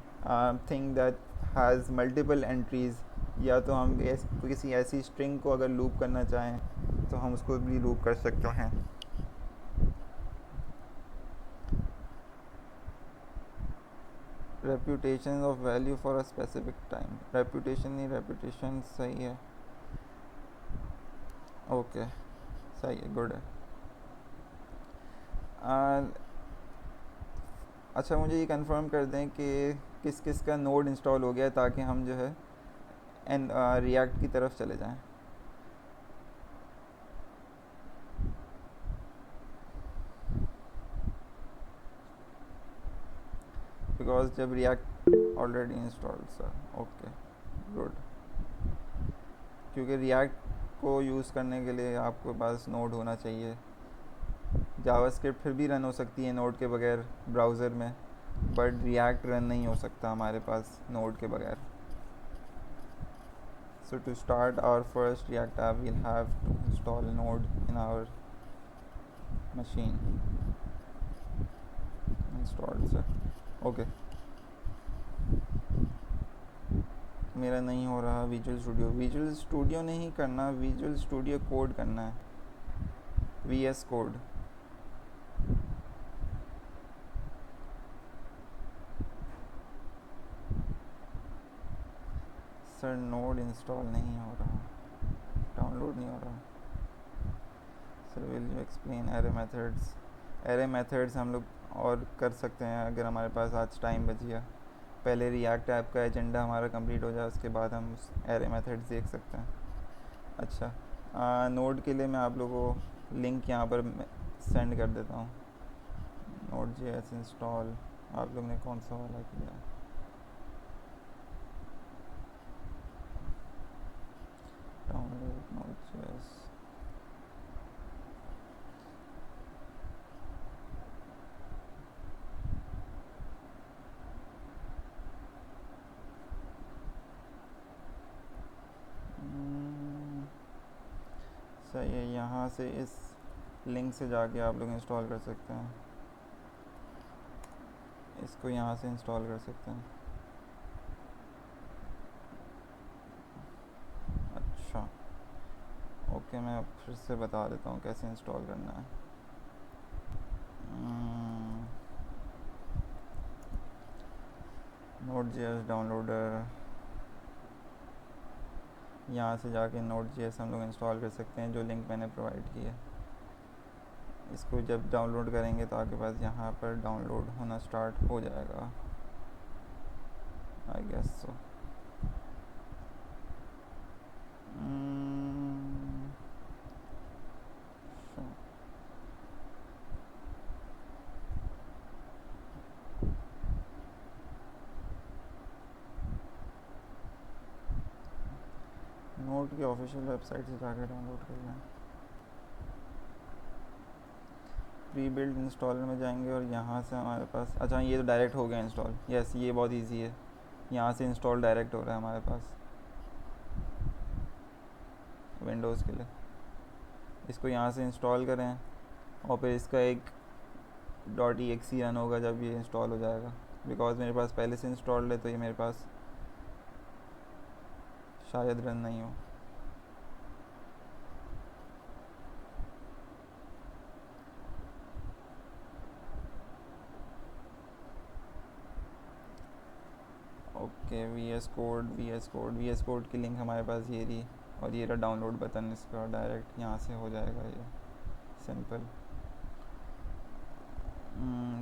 thing that has multiple entries. या तो हम किसी ऐसी string को अगर loop करना चाहें तो हम उसको भी लूप कर सकते हैं। Reputation of value for a specific time, reputation नहीं, रेप्यूटेशन सही है, ओके सही है, गुड है। अच्छा, मुझे ये कंफर्म कर दें कि किस किस का नोड इंस्टॉल हो गया ताकि हम जो है एंड रिएक्ट की तरफ चले जाएं। बिकॉज जब react already installed sir, okay good. क्योंकि रिएक्ट को यूज़ करने के लिए आपके पास नोड होना चाहिए। जावास्क्रिप्ट फिर भी रन हो सकती है नोड के बगैर ब्राउज़र में, बट रिएक्ट रन नहीं हो सकता हमारे पास नोड के बगैर। So to start our first React app, we'll have to install Node in our machine. Installed sir. Okay. मेरा नहीं हो रहा विजुअल स्टूडियो। विजुअल स्टूडियो नहीं करना, विजुअल स्टूडियो कोड करना है, VS code. Sir node install नहीं हो रहा, डाउनलोड नहीं हो रहा। Sir will you explain array methods? Array methods हम लोग और कर सकते हैं अगर हमारे पास आज टाइम बच गया। पहले रिएक्ट ऐप का एजेंडा हमारा कंप्लीट हो जाए, उसके बाद हम उस एरे मेथड्स देख सकते हैं। अच्छा, नोड के लिए मैं आप लोगों को लिंक यहाँ पर सेंड कर देता हूँ। Node.js इंस्टॉल आप लोग ने कौन सा वाला किया है? Download Node.js। सही है, यहाँ से इस लिंक से जाके आप लोग इंस्टॉल कर सकते हैं, इसको यहाँ से इंस्टॉल कर सकते हैं। अच्छा ओके, मैं फिर से बता देता हूँ कैसे इंस्टॉल करना है। Node.js डाउनलोडर, यहाँ से जाके Node.js हम लोग इंस्टॉल कर सकते हैं जो लिंक मैंने प्रोवाइड की है। इसको जब डाउनलोड करेंगे तो आपके पास यहाँ पर डाउनलोड होना स्टार्ट हो जाएगा, आई गेस सो। नोड की ऑफिशियल वेबसाइट से जाकर डाउनलोड कर लें। प्री बिल्ड इंस्टॉलर में जाएंगे और यहाँ से हमारे पास, अच्छा ये तो डायरेक्ट हो गया इंस्टॉल, यस ये बहुत इजी है, यहाँ से इंस्टॉल डायरेक्ट हो रहा है हमारे पास विंडोज़ के लिए। इसको यहाँ से इंस्टॉल करें और फिर इसका एक .exe रन होगा जब ये इंस्टॉल हो जाएगा। बिकॉज मेरे पास पहले से इंस्टॉल्ड है तो ये मेरे पास शायद रन नहीं हो। ओके, वी एस कोड की लिंक हमारे पास ये रही, और ये रहा डाउनलोड बटन, इसका डायरेक्ट यहाँ से हो जाएगा ये सिंपल।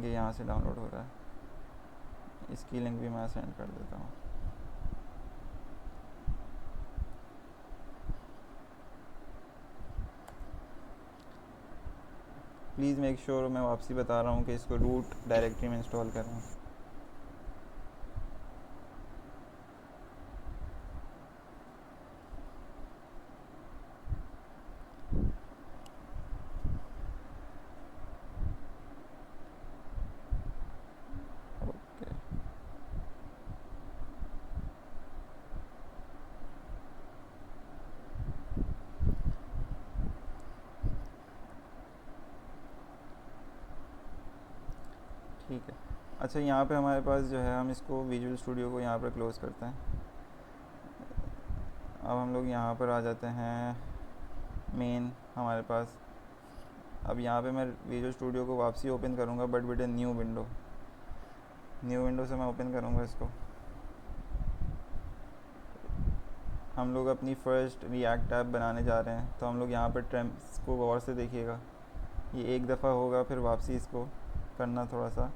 ये यहाँ से डाउनलोड हो रहा है, इसकी लिंक भी मैं सेंड कर देता हूँ। प्लीज़ मेक श्योर, मैं वापसी बता रहा हूँ कि इसको रूट डायरेक्टरी में इंस्टॉल करें। ओके, ठीक है। अच्छा, यहाँ पे हमारे पास जो है, हम इसको विजुअल स्टूडियो को यहाँ पर क्लोज़ करते हैं। अब हम लोग यहाँ पर आ जाते हैं मेन हमारे पास। अब यहाँ पे मैं विजुअल स्टूडियो को वापसी ओपन करूँगा, but with a new window से मैं ओपन करूँगा इसको। हम लोग अपनी फ़र्स्ट रिएक्ट ऐप बनाने जा रहे हैं, तो हम लोग यहाँ पर ट्रेम्स को गौर से देखिएगा। ये एक दफ़ा होगा, फिर वापसी इसको करना थोड़ा सा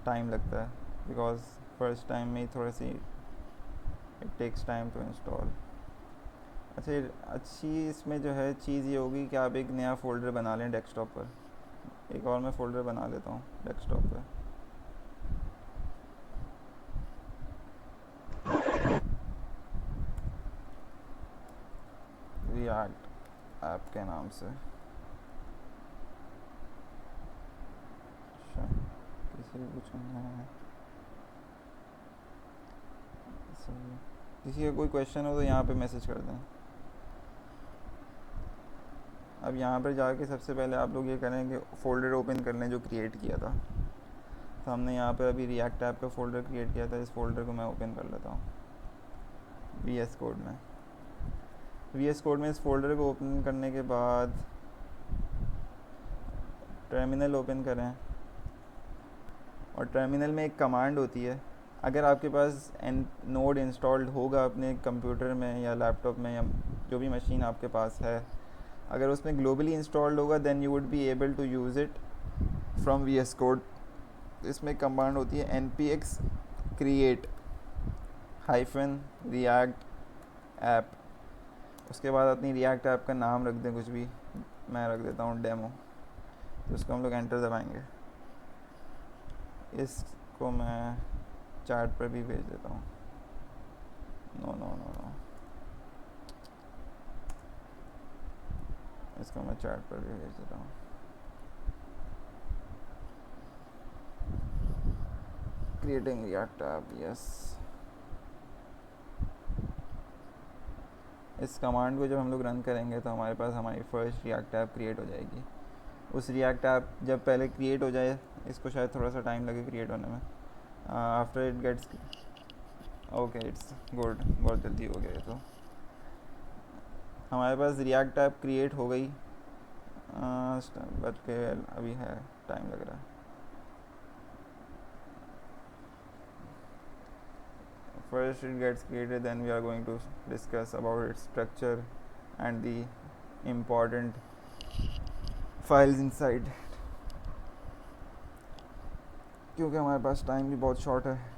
टाइम लगता है, बिकॉज फर्स्ट टाइम में ही थोड़ी सी it takes time to install. अच्छा, अच्छी इसमें जो है चीज़ ये होगी कि आप एक नया फ़ोल्डर बना लें डेस्कटॉप पर। एक और मैं फ़ोल्डर बना लेता हूँ डेस्कटॉप पर। रिएक्ट ऐप के नाम से। अच्छा, किसी को कुछ करना है, सही। किसी का कोई क्वेश्चन हो तो यहाँ पे मैसेज कर दें। अब यहाँ पर जाके सबसे पहले आप लोग ये करें कि फ़ोल्डर ओपन कर लें जो क्रिएट किया था। तो हमने यहाँ पर अभी रिएक्ट ऐप का फ़ोल्डर क्रिएट किया था, इस फ़ोल्डर को मैं ओपन कर लेता हूँ वी एस कोड में। इस फ़ोल्डर को ओपन करने के बाद टर्मिनल ओपन करें, और टर्मिनल में एक कमांड होती है। अगर आपके पास नोड इंस्टॉल्ड होगा अपने कंप्यूटर में या लैपटॉप में या जो भी मशीन आपके पास है, अगर उसमें ग्लोबली इंस्टॉल्ड होगा, then you would be able to use it from V S code. इसमें कमांड होती है npx create -react ऐप। उसके बाद अपनी रिएक्ट ऐप का नाम रख दें कुछ भी, मैं रख देता हूँ डेमो। तो इसको हम लोग एंटर दबाएंगे। इसको मैं चैट पर भी भेज देता हूँ। नो नो नो नो, इसको मैं चैट पर भी भेज देता हूँ। Creating react app, yes. इस कमांड को जब हम लोग रन करेंगे तो हमारे पास हमारी फर्स्ट रिएक्ट ऐप क्रिएट हो जाएगी। उस रिएक्ट ऐप जब पहले क्रिएट हो जाए, इसको शायद थोड़ा सा टाइम लगे क्रिएट होने में। After it gets, okay, it's good, बहुत जल्दी हो गया। तो हमारे पास रिएक्ट ऐप क्रिएट हो गई, बट के अभी है, टाइम लग रहा है। First it gets created, then we are going to discuss about its structure and the important files inside, क्योंकि हमारे पास टाइम भी बहुत शॉर्ट है।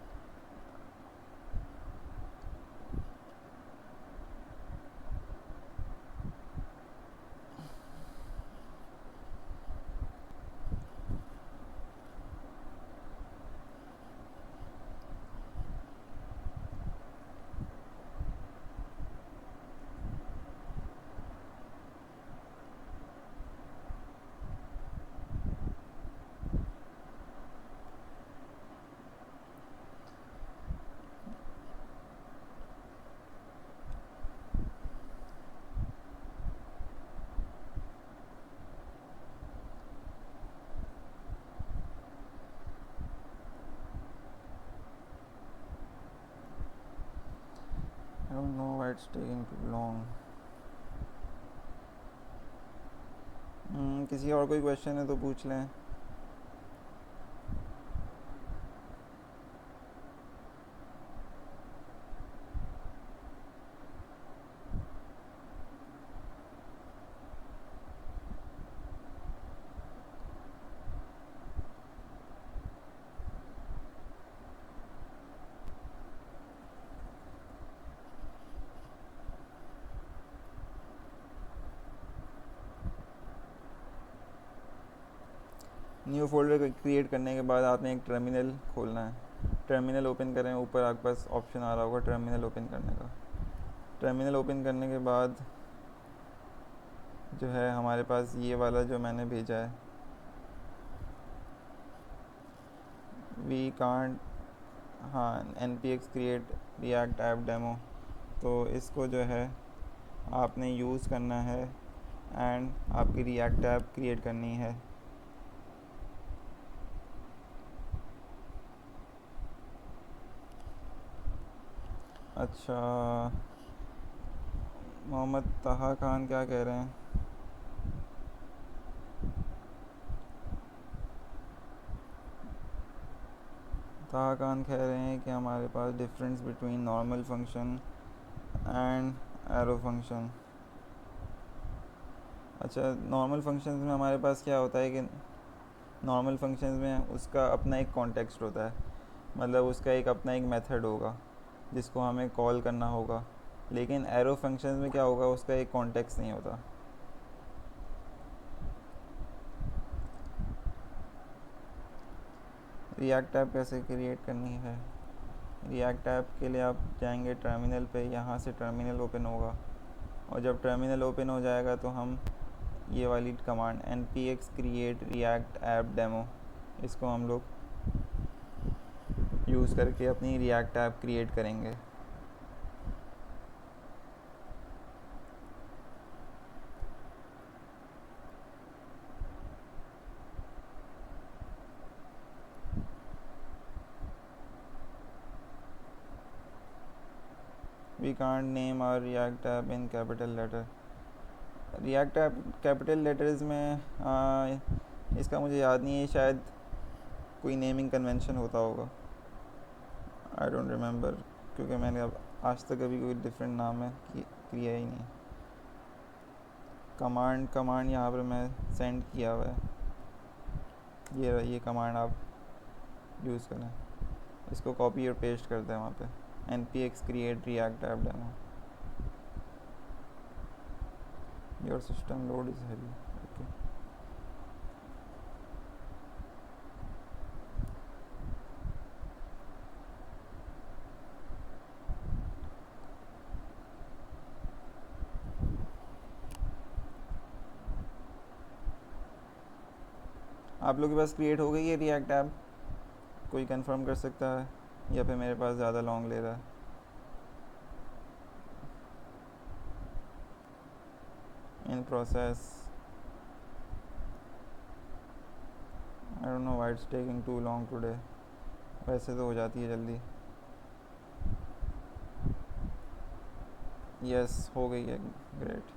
it's taking too long. किसी और कोई क्वेश्चन है तो पूछ लें. न्यू फोल्डर क्रिएट करने के बाद आपने एक टर्मिनल खोलना है. टर्मिनल ओपन करें. ऊपर आपके पास ऑप्शन आ रहा होगा टर्मिनल ओपन करने का. टर्मिनल ओपन करने के बाद जो है हमारे पास ये वाला जो मैंने भेजा है, वी कांट, हाँ, npx create react app demo, तो इसको जो है आपने यूज़ करना है एंड आपकी रिएक्ट ऐप क्रिएट करनी है. अच्छा, मोहम्मद ताहा खान क्या कह रहे हैं? ताहा खान कह रहे हैं कि हमारे पास difference between normal function and arrow function. अच्छा, नॉर्मल फंक्शंस में हमारे पास क्या होता है कि नॉर्मल फंक्शंस में उसका अपना एक कॉन्टेक्स्ट होता है. मतलब उसका एक अपना एक मेथड होगा जिसको हमें कॉल करना होगा. लेकिन एरो फंक्शंस में क्या होगा, उसका एक कॉन्टेक्स्ट नहीं होता. रिएक्ट ऐप कैसे क्रिएट करनी है? रिएक्ट ऐप के लिए आप जाएंगे टर्मिनल पे. यहाँ से टर्मिनल ओपन होगा और जब टर्मिनल ओपन हो जाएगा तो हम ये वाली command npx create react app demo, इसको हम लोग यूज़ करके अपनी रिएक्ट ऐप क्रिएट करेंगे. We can't name our React app in capital letter. React app capital letters में इसका मुझे याद नहीं है, शायद कोई नेमिंग कन्वेंशन होता होगा. आई डोंट रिमेंबर, क्योंकि मैंने अब आज तक अभी कोई डिफरेंट नाम है किया ही नहीं. कमांड यहाँ पर मैं सेंड किया हुआ है. ये कमांड आप यूज़ करें. इसको कॉपी और पेस्ट करते हैं वहाँ पे. npx create react app demo. Your system load is heavy. Okay. आप लोग के पास क्रिएट हो गई है रिएक्ट ऐप? कोई कंफर्म कर सकता है या फिर मेरे पास ज़्यादा लॉन्ग ले रहा है? In process. I don't know why it's taking too long today. वैसे तो हो जाती है जल्दी. यस, हो गई है. ग्रेट.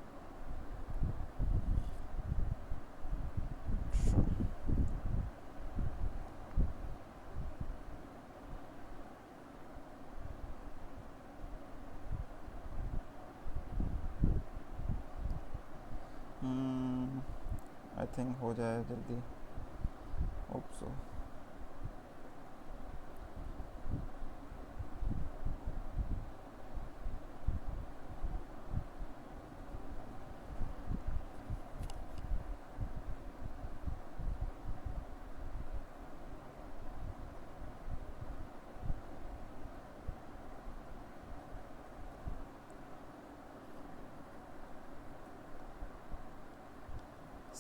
आई थिंक हो जाए जल्दी. Hope so.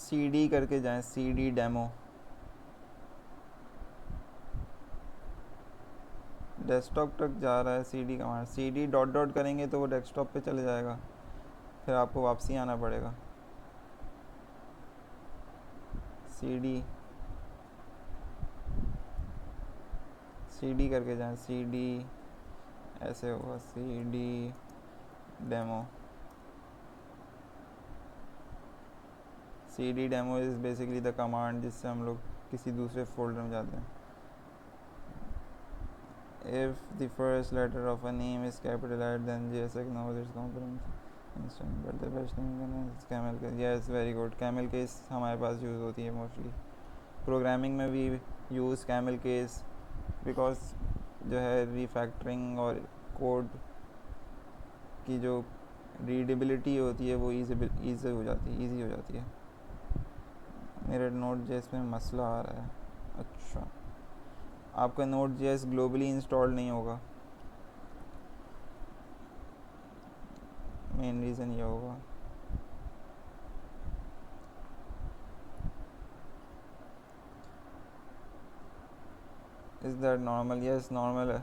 cd करके जाएं. cd demo. डेस्कटॉप तक जा रहा है cd command. cd dot dot करेंगे तो वो डेस्कटॉप पे चले जाएगा. फिर आपको वापसी आना पड़ेगा. cd करके जाएं. cd ऐसे होगा. cd demo cd demo is basically the command जिससे हम लोग किसी दूसरे फोल्डर में जाते हैं. If the first letter of a name is capitalized, then JS acknowledges its components instant. But the best thing is camel case. Yes, very good. Camel case हमारे पास use होती है मोस्टली. प्रोग्रामिंग में भी use camel case because जो है refactoring और code की जो रीडेबिलिटी होती है वो ईजी हो जाती है. मेरे नोट जेएस में मसला आ रहा है. अच्छा, आपका नोट जेएस ग्लोबली इंस्टॉल नहीं होगा. मेन रीज़न ये होगा. Is that normal? Yes, normal है.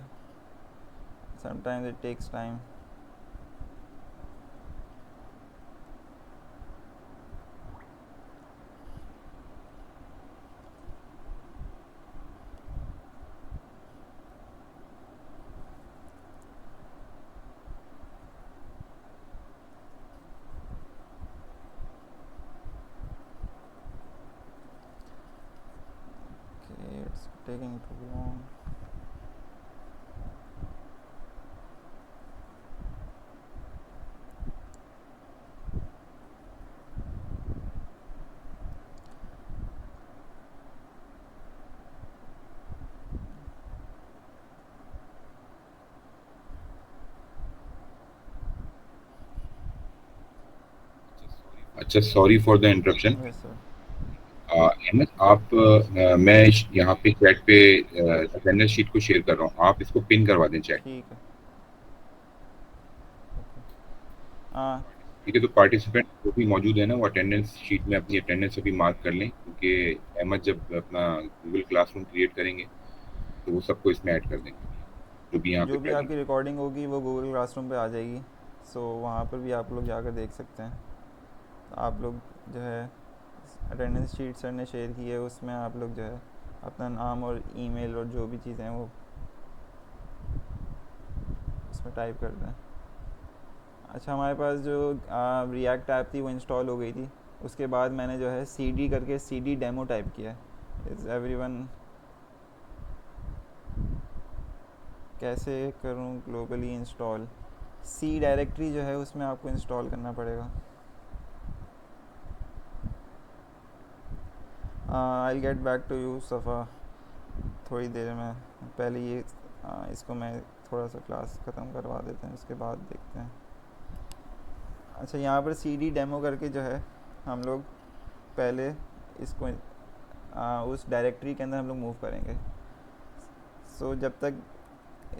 Sometimes it takes time. It's taking too long. अच्छा, sorry for the interruption. Yes sir. Ahmad, आप मैं यहाँ पे चैट पे अटेंडेंस शीट को शेयर कर रहा हूँ, आप इसको पिन करवा दें चैट. ठीक है. हाँ ठीक है, तो पार्टिसिपेंट जो भी मौजूद है ना वो अटेंडेंस शीट में अपनी अटेंडेंस अभी मार्क कर लें, क्योंकि अहमद जब अपना गूगल क्लासरूम क्रिएट करेंगे तो वो सबको इसमें ऐड कर देंगे जो भी यहाँ पे जो भी present आपकी रिकॉर्डिंग होगी वो गूगल क्लासरूम पे आ जाएगी. सो वहाँ पर भी आप लोग जाकर देख सकते हैं. आप लोग जो है अटेंडेंस शीट सर ने शेयर की है, उसमें आप लोग जो है अपना नाम और ईमेल और जो भी चीज़ें हैं वो उसमें टाइप कर दें. अच्छा, हमारे पास जो रिएक्ट ऐप थी वो इंस्टॉल हो गई थी. उसके बाद मैंने जो है cd करके cd डेमो टाइप किया है. Is everyone? कैसे करूं ग्लोबली इंस्टॉल? सी डायरेक्टरी जो है उसमें आपको इंस्टॉल करना पड़ेगा. I get back to you Safa थोड़ी देर में. पहले ये इसको मैं थोड़ा सा क्लास ख़त्म करवा देते हैं, उसके बाद देखते हैं. अच्छा, यहाँ पर cd डेमो करके जो है हम लोग पहले इसको उस डायरेक्टरी के अंदर हम लोग मूव करेंगे. सो जब तक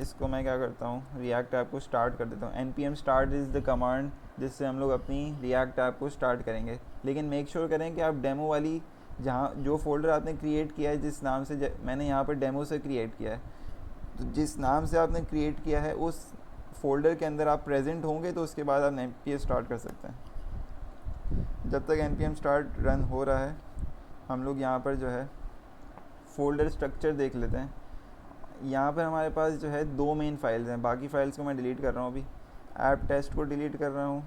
इसको मैं क्या करता हूँ, रिएक्ट ऐप को स्टार्ट कर देता हूँ. npm start is the command जिससे हम लोग अपनी रिएक्ट ऐप को स्टार्ट करेंगे. लेकिन मेक श्योर करें कि आप डेमो वाली जहाँ जो फोल्डर आपने क्रिएट किया है, जिस नाम से मैंने यहाँ पर डेमो से क्रिएट किया है, तो जिस नाम से आपने क्रिएट किया है उस फोल्डर के अंदर आप प्रेजेंट होंगे तो उसके बाद आप npm स्टार्ट कर सकते हैं. जब तक npm स्टार्ट रन हो रहा है हम लोग यहाँ पर जो है फ़ोल्डर स्ट्रक्चर देख लेते हैं. यहाँ पर हमारे पास जो है 2 मेन फाइल्स हैं. बाकी फ़ाइल्स को मैं डिलीट कर रहा हूँ. अभी ऐप टेस्ट को डिलीट कर रहा हूँ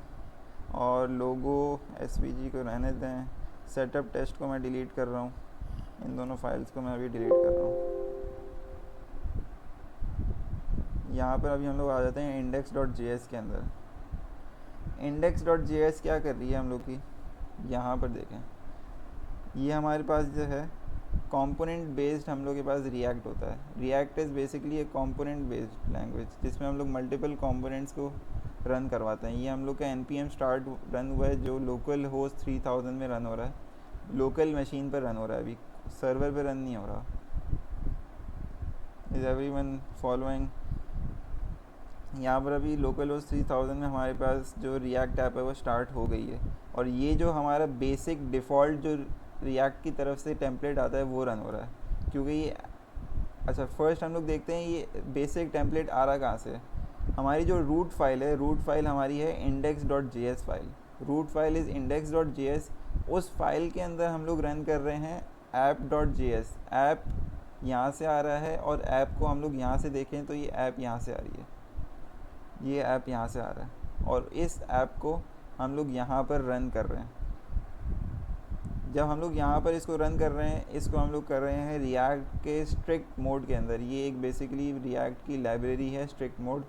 और लोगो svg को रहने दें. सेटअप टेस्ट को मैं डिलीट कर रहा हूँ. इन दोनों फाइल्स को मैं अभी डिलीट कर रहा हूँ. यहाँ पर अभी हम लोग आ जाते हैं index.js के अंदर. index.js क्या कर रही है हम लोग की, यहाँ पर देखें. ये हमारे पास जो है कंपोनेंट बेस्ड हम लोग के पास रिएक्ट होता है. रिएक्ट इज़ बेसिकली एक कंपोनेंट बेस्ड लैंग्वेज जिसमें हम लोग मल्टीपल कंपोनेंट्स को रन करवाते हैं. ये हम लोग का npm स्टार्ट रन हुआ है जो लोकल होस्ट 3000 में रन हो रहा है. लोकल मशीन पर रन हो रहा है, अभी सर्वर पे रन नहीं हो रहा. Is everyone following? यहाँ पर अभी लोकल होस्ट 3000 में हमारे पास जो रिएक्ट ऐप है वो स्टार्ट हो गई है. और ये जो हमारा बेसिक डिफ़ॉल्ट जो रिएक्ट की तरफ से टेम्पलेट आता है वो रन हो रहा है, क्योंकि ये अच्छा फर्स्ट हम लोग देखते हैं ये बेसिक टेम्पलेट आ रहा कहाँ से. हमारी जो रूट फाइल है, रूट फाइल हमारी है index.js file. Root file is index.js. उस फाइल के अंदर हम लोग रन कर रहे हैं app.js. ऐप यहाँ से आ रहा है और ऐप को हम लोग यहाँ से देखें तो ये ऐप यहाँ से आ रही है. ये ऐप यहाँ से आ रहा है. और इस ऐप को हम लोग यहाँ पर रन कर रहे हैं। जब हम लोग यहाँ पर इसको रन कर रहे हैं, इसको हम लोग कर रहे हैं रिएक्ट के स्ट्रिक्ट मोड के अंदर। ये एक बेसिकली रिएक्ट की लाइब्रेरी है, स्ट्रिक्ट मोड।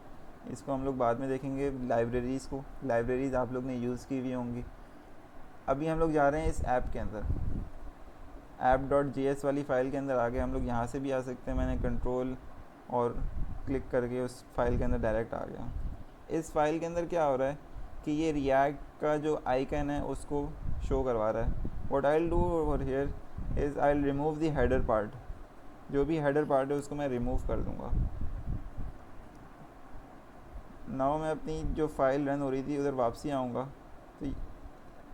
इसको हम लोग बाद में देखेंगे, लाइब्रेरीज़ आप लोग ने यूज़ की हुई होंगी। अभी हम लोग जा रहे हैं इस ऐप के अंदर, app.js वाली फ़ाइल के अंदर आगे हम लोग यहाँ से भी आ सकते हैं। मैंने कंट्रोल और क्लिक करके उस फाइल के अंदर डायरेक्ट आ गया। इस फाइल के अंदर क्या हो रहा है कि ये रिएक्ट का जो आइकन है उसको शो करवा रहा है। What I will do over here is I will remove the header part. जो भी हेडर पार्ट है उसको मैं रिमूव कर दूँगा। नाउ मैं अपनी जो फाइल रन हो रही थी उधर वापसी आऊँगा। तो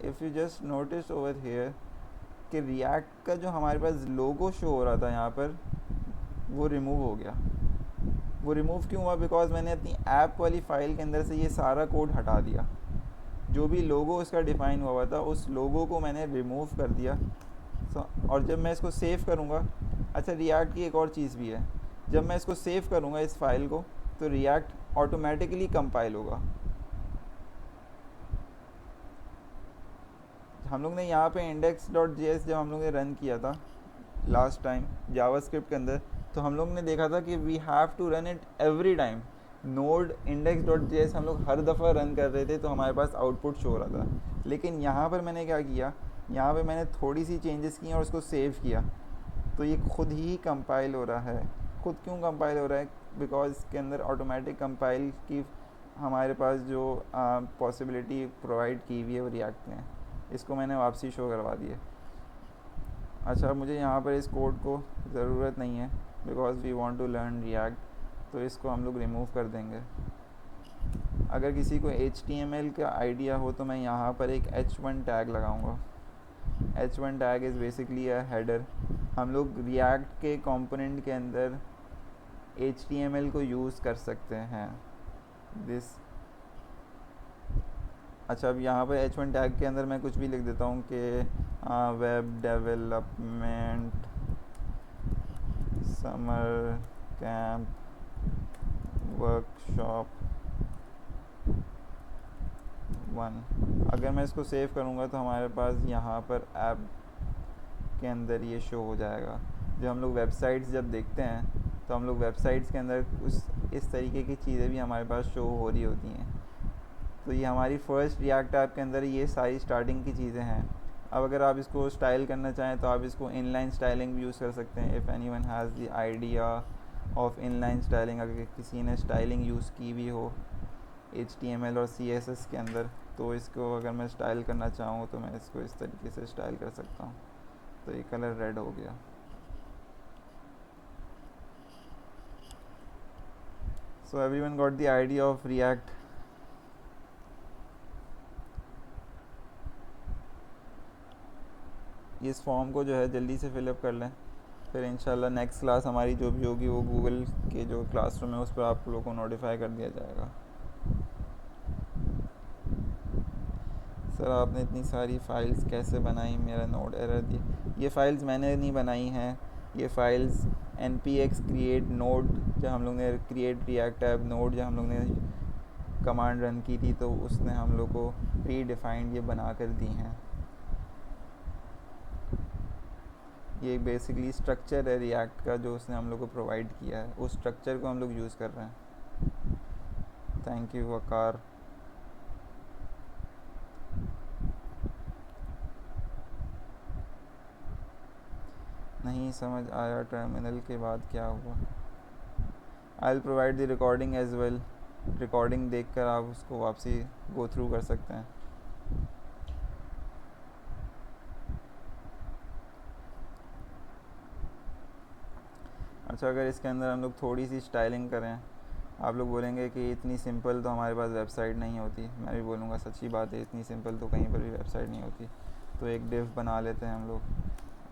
if you just notice over here कि रिएक्ट का जो हमारे पास लोगो शो हो रहा था यहाँ पर, वो रिमूव हो गया। वो रिमूव क्यों हुआ? बिकॉज मैंने अपनी ऐप वाली फ़ाइल के अंदर से ये सारा कोड हटा दिया। जो भी लोगो उसका डिफ़ाइन हुआ था उस लोगो को मैंने रिमूव कर दिया। और जब मैं इसको सेव करूँगा, अच्छा रिएक्ट की एक और चीज़ भी है, जब मैं इसको सेव करूँगा इस फाइल को, तो रिएक्ट ऑटोमेटिकली कंपाइल होगा। हम लोग ने यहाँ पे index.js जब हम लोग ने रन किया था लास्ट टाइम जावास्क्रिप्ट के अंदर, तो हम लोग ने देखा था कि we have to run it every time. Node index.js हम लोग हर दफ़ा रन कर रहे थे तो हमारे पास आउटपुट शो हो रहा था। लेकिन यहाँ पर मैंने क्या किया, यहाँ पे मैंने थोड़ी सी चेंजेस की और उसको सेव किया, तो ये खुद ही कंपाइल हो रहा है। खुद क्यों कंपाइल हो रहा है? बिकॉज इसके अंदर ऑटोमेटिक कंपाइल की हमारे पास जो पॉसिबिलिटी प्रोवाइड की हुई है वो रिएक्ट ने, इसको मैंने वापसी शो करवा दी है। अच्छा, मुझे यहाँ पर इस कोड को ज़रूरत नहीं है because we want to learn React, तो इसको हम लोग रिमूव कर देंगे। अगर किसी को HTML का आइडिया हो तो मैं यहाँ पर एक h1 टैग लगाऊंगा। h1 tag is basically a header. हम लोग रिएक्ट के कंपोनेंट के अंदर HTML को यूज़ कर सकते हैं दिस। अच्छा, अब यहाँ पर h1 टैग के अंदर मैं कुछ भी लिख देता हूँ कि web development summer camp workshop 1। अगर मैं इसको सेव करूँगा तो हमारे पास यहाँ पर ऐप के अंदर ये शो हो जाएगा। जब हम लोग वेबसाइट्स जब देखते हैं तो हम लोग वेबसाइट्स के अंदर इस तरीके की चीज़ें भी हमारे पास शो हो रही होती हैं। तो ये हमारी फ़र्स्ट रिएक्ट ऐप के अंदर ये सारी स्टार्टिंग की चीज़ें हैं। अब अगर आप इसको स्टाइल करना चाहें तो आप इसको इनलाइन स्टाइलिंग भी यूज़ कर सकते हैं। If anyone has the idea of inline styling, अगर किसी ने स्टाइलिंग यूज़ की भी हो HTML और CSS के अंदर, तो इसको अगर मैं स्टाइल करना चाहूँ तो मैं इसको इस तरीके से स्टाइल कर सकता हूँ। तो ये कलर रेड हो गया। So everyone got the idea of react. इस फॉर्म को जो है जल्दी से फिलअप कर लें, फिर इंशाल्लाह नेक्स्ट क्लास हमारी जो भी होगी वो गूगल के जो क्लासरूम है उस पर आप लोगों को नोटिफाई कर दिया जाएगा। सर आपने इतनी सारी फ़ाइल्स कैसे बनाई? मेरा नोड एरर दिया। ये फ़ाइल्स मैंने नहीं बनाई हैं, ये फ़ाइल्स npx create node, जब हम लोग ने क्रिएट रिएक्ट ऐप नोड जब हम लोग ने कमांड रन की थी तो उसने हम लोग को प्री डिफाइंड ये बना कर दी हैं। ये बेसिकली स्ट्रक्चर है रिएक्ट का जो उसने हम लोग को प्रोवाइड किया है, उस स्ट्रक्चर को हम लोग यूज़ कर रहे हैं। Thank you Waqar. नहीं समझ आया टर्मिनल के बाद क्या हुआ? I will provide the recording as well. Recording देखकर आप उसको वापसी गो थ्रू कर सकते हैं। अच्छा, अगर इसके अंदर हम लोग थोड़ी सी स्टाइलिंग करें, आप लोग बोलेंगे कि इतनी सिंपल तो हमारे पास वेबसाइट नहीं होती। मैं भी बोलूँगा सच्ची बात है, इतनी सिंपल तो कहीं पर भी वेबसाइट नहीं होती। तो एक डिव बना लेते हैं हम लोग,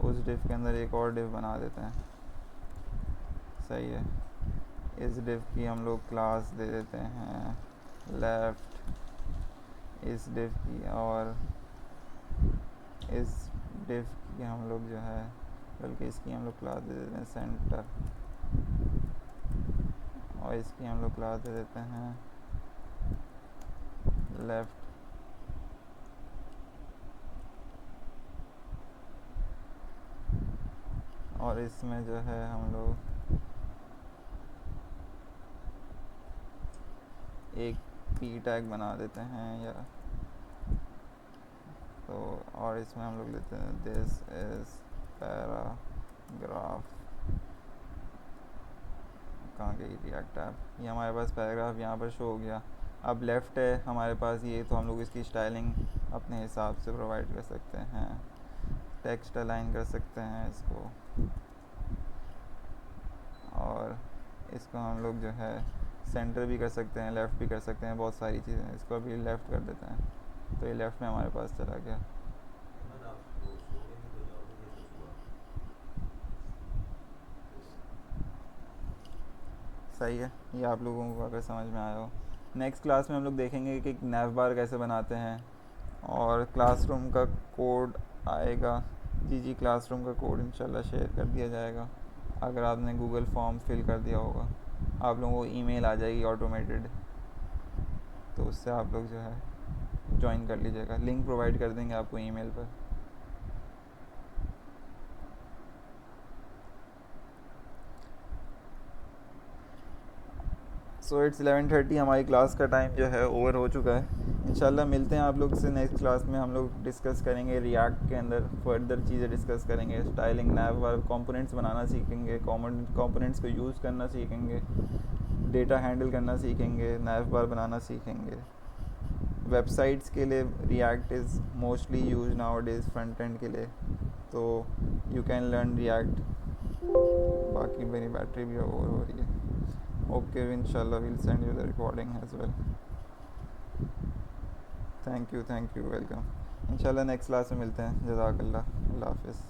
उस डिव के अंदर एक और डिव बना देते हैं। सही है, इस डिव की हम लोग क्लास दे देते हैं लेफ़्ट, इस डिव की, और इस डिव की हम लोग जो है बल्कि इसकी हम लोग क्लास दे देते हैं सेंटर, और इसकी हम लोग क्लास दे देते हैं लेफ़्ट, और इसमें जो है हम लोग एक पी टैग बना देते हैं, या तो और इसमें हम लोग लेते हैं दिस इज़ पैराग्राफ। कहाँ गई रिएक्ट ऐप? ये हमारे पास पैराग्राफ यहाँ पर शो हो गया। अब लेफ़्ट है हमारे पास ये, तो हम लोग इसकी स्टाइलिंग अपने हिसाब से प्रोवाइड कर सकते हैं। टेक्स्ट अलाइन कर सकते हैं इसको, और इसको हम लोग जो है सेंटर भी कर सकते हैं, लेफ़्ट भी कर सकते हैं, बहुत सारी चीज़ें। इसको अभी लेफ़्ट कर देते हैं, तो ये लेफ़्ट में हमारे पास चला गया। सही है, ये आप लोगों को अगर समझ में आया हो। नेक्स्ट क्लास में हम लोग देखेंगे कि नैव बार कैसे बनाते हैं, और क्लासरूम का कोड आएगा। जी क्लासरूम का कोड इंशाल्लाह शेयर कर दिया जाएगा। अगर आपने गूगल फॉर्म फिल कर दिया होगा, आप लोगों को ईमेल आ जाएगी ऑटोमेटेड, तो उससे आप लोग जो है ज्वाइन कर लीजिएगा। लिंक प्रोवाइड कर देंगे आपको ईमेल पर। सो इट्स 11:30, हमारी क्लास का टाइम जो है ओवर हो चुका है। इंशाल्लाह मिलते हैं आप लोग से नेक्स्ट क्लास में। हम लोग डिस्कस करेंगे रिएक्ट के अंदर फर्दर चीज़ें डिस्कस करेंगे। स्टाइलिंग, नैव बार, कंपोनेंट्स बनाना सीखेंगे, कॉमन कंपोनेंट्स को यूज़ करना सीखेंगे, डेटा हैंडल करना सीखेंगे, नैव बार बनाना सीखेंगे। वेबसाइट्स के लिए react is mostly use now days front end के लिए, तो यू कैन लर्न रिएक्ट। बाकी मेरी बैटरी भी ओवर हो रही है। Okay, inshallah we'll send you the recording as well. Thank you, welcome. इंशाल्लाह नेक्स्ट क्लास में मिलते हैं। जज़ाकल्लाह, अल्लाह हाफिज़।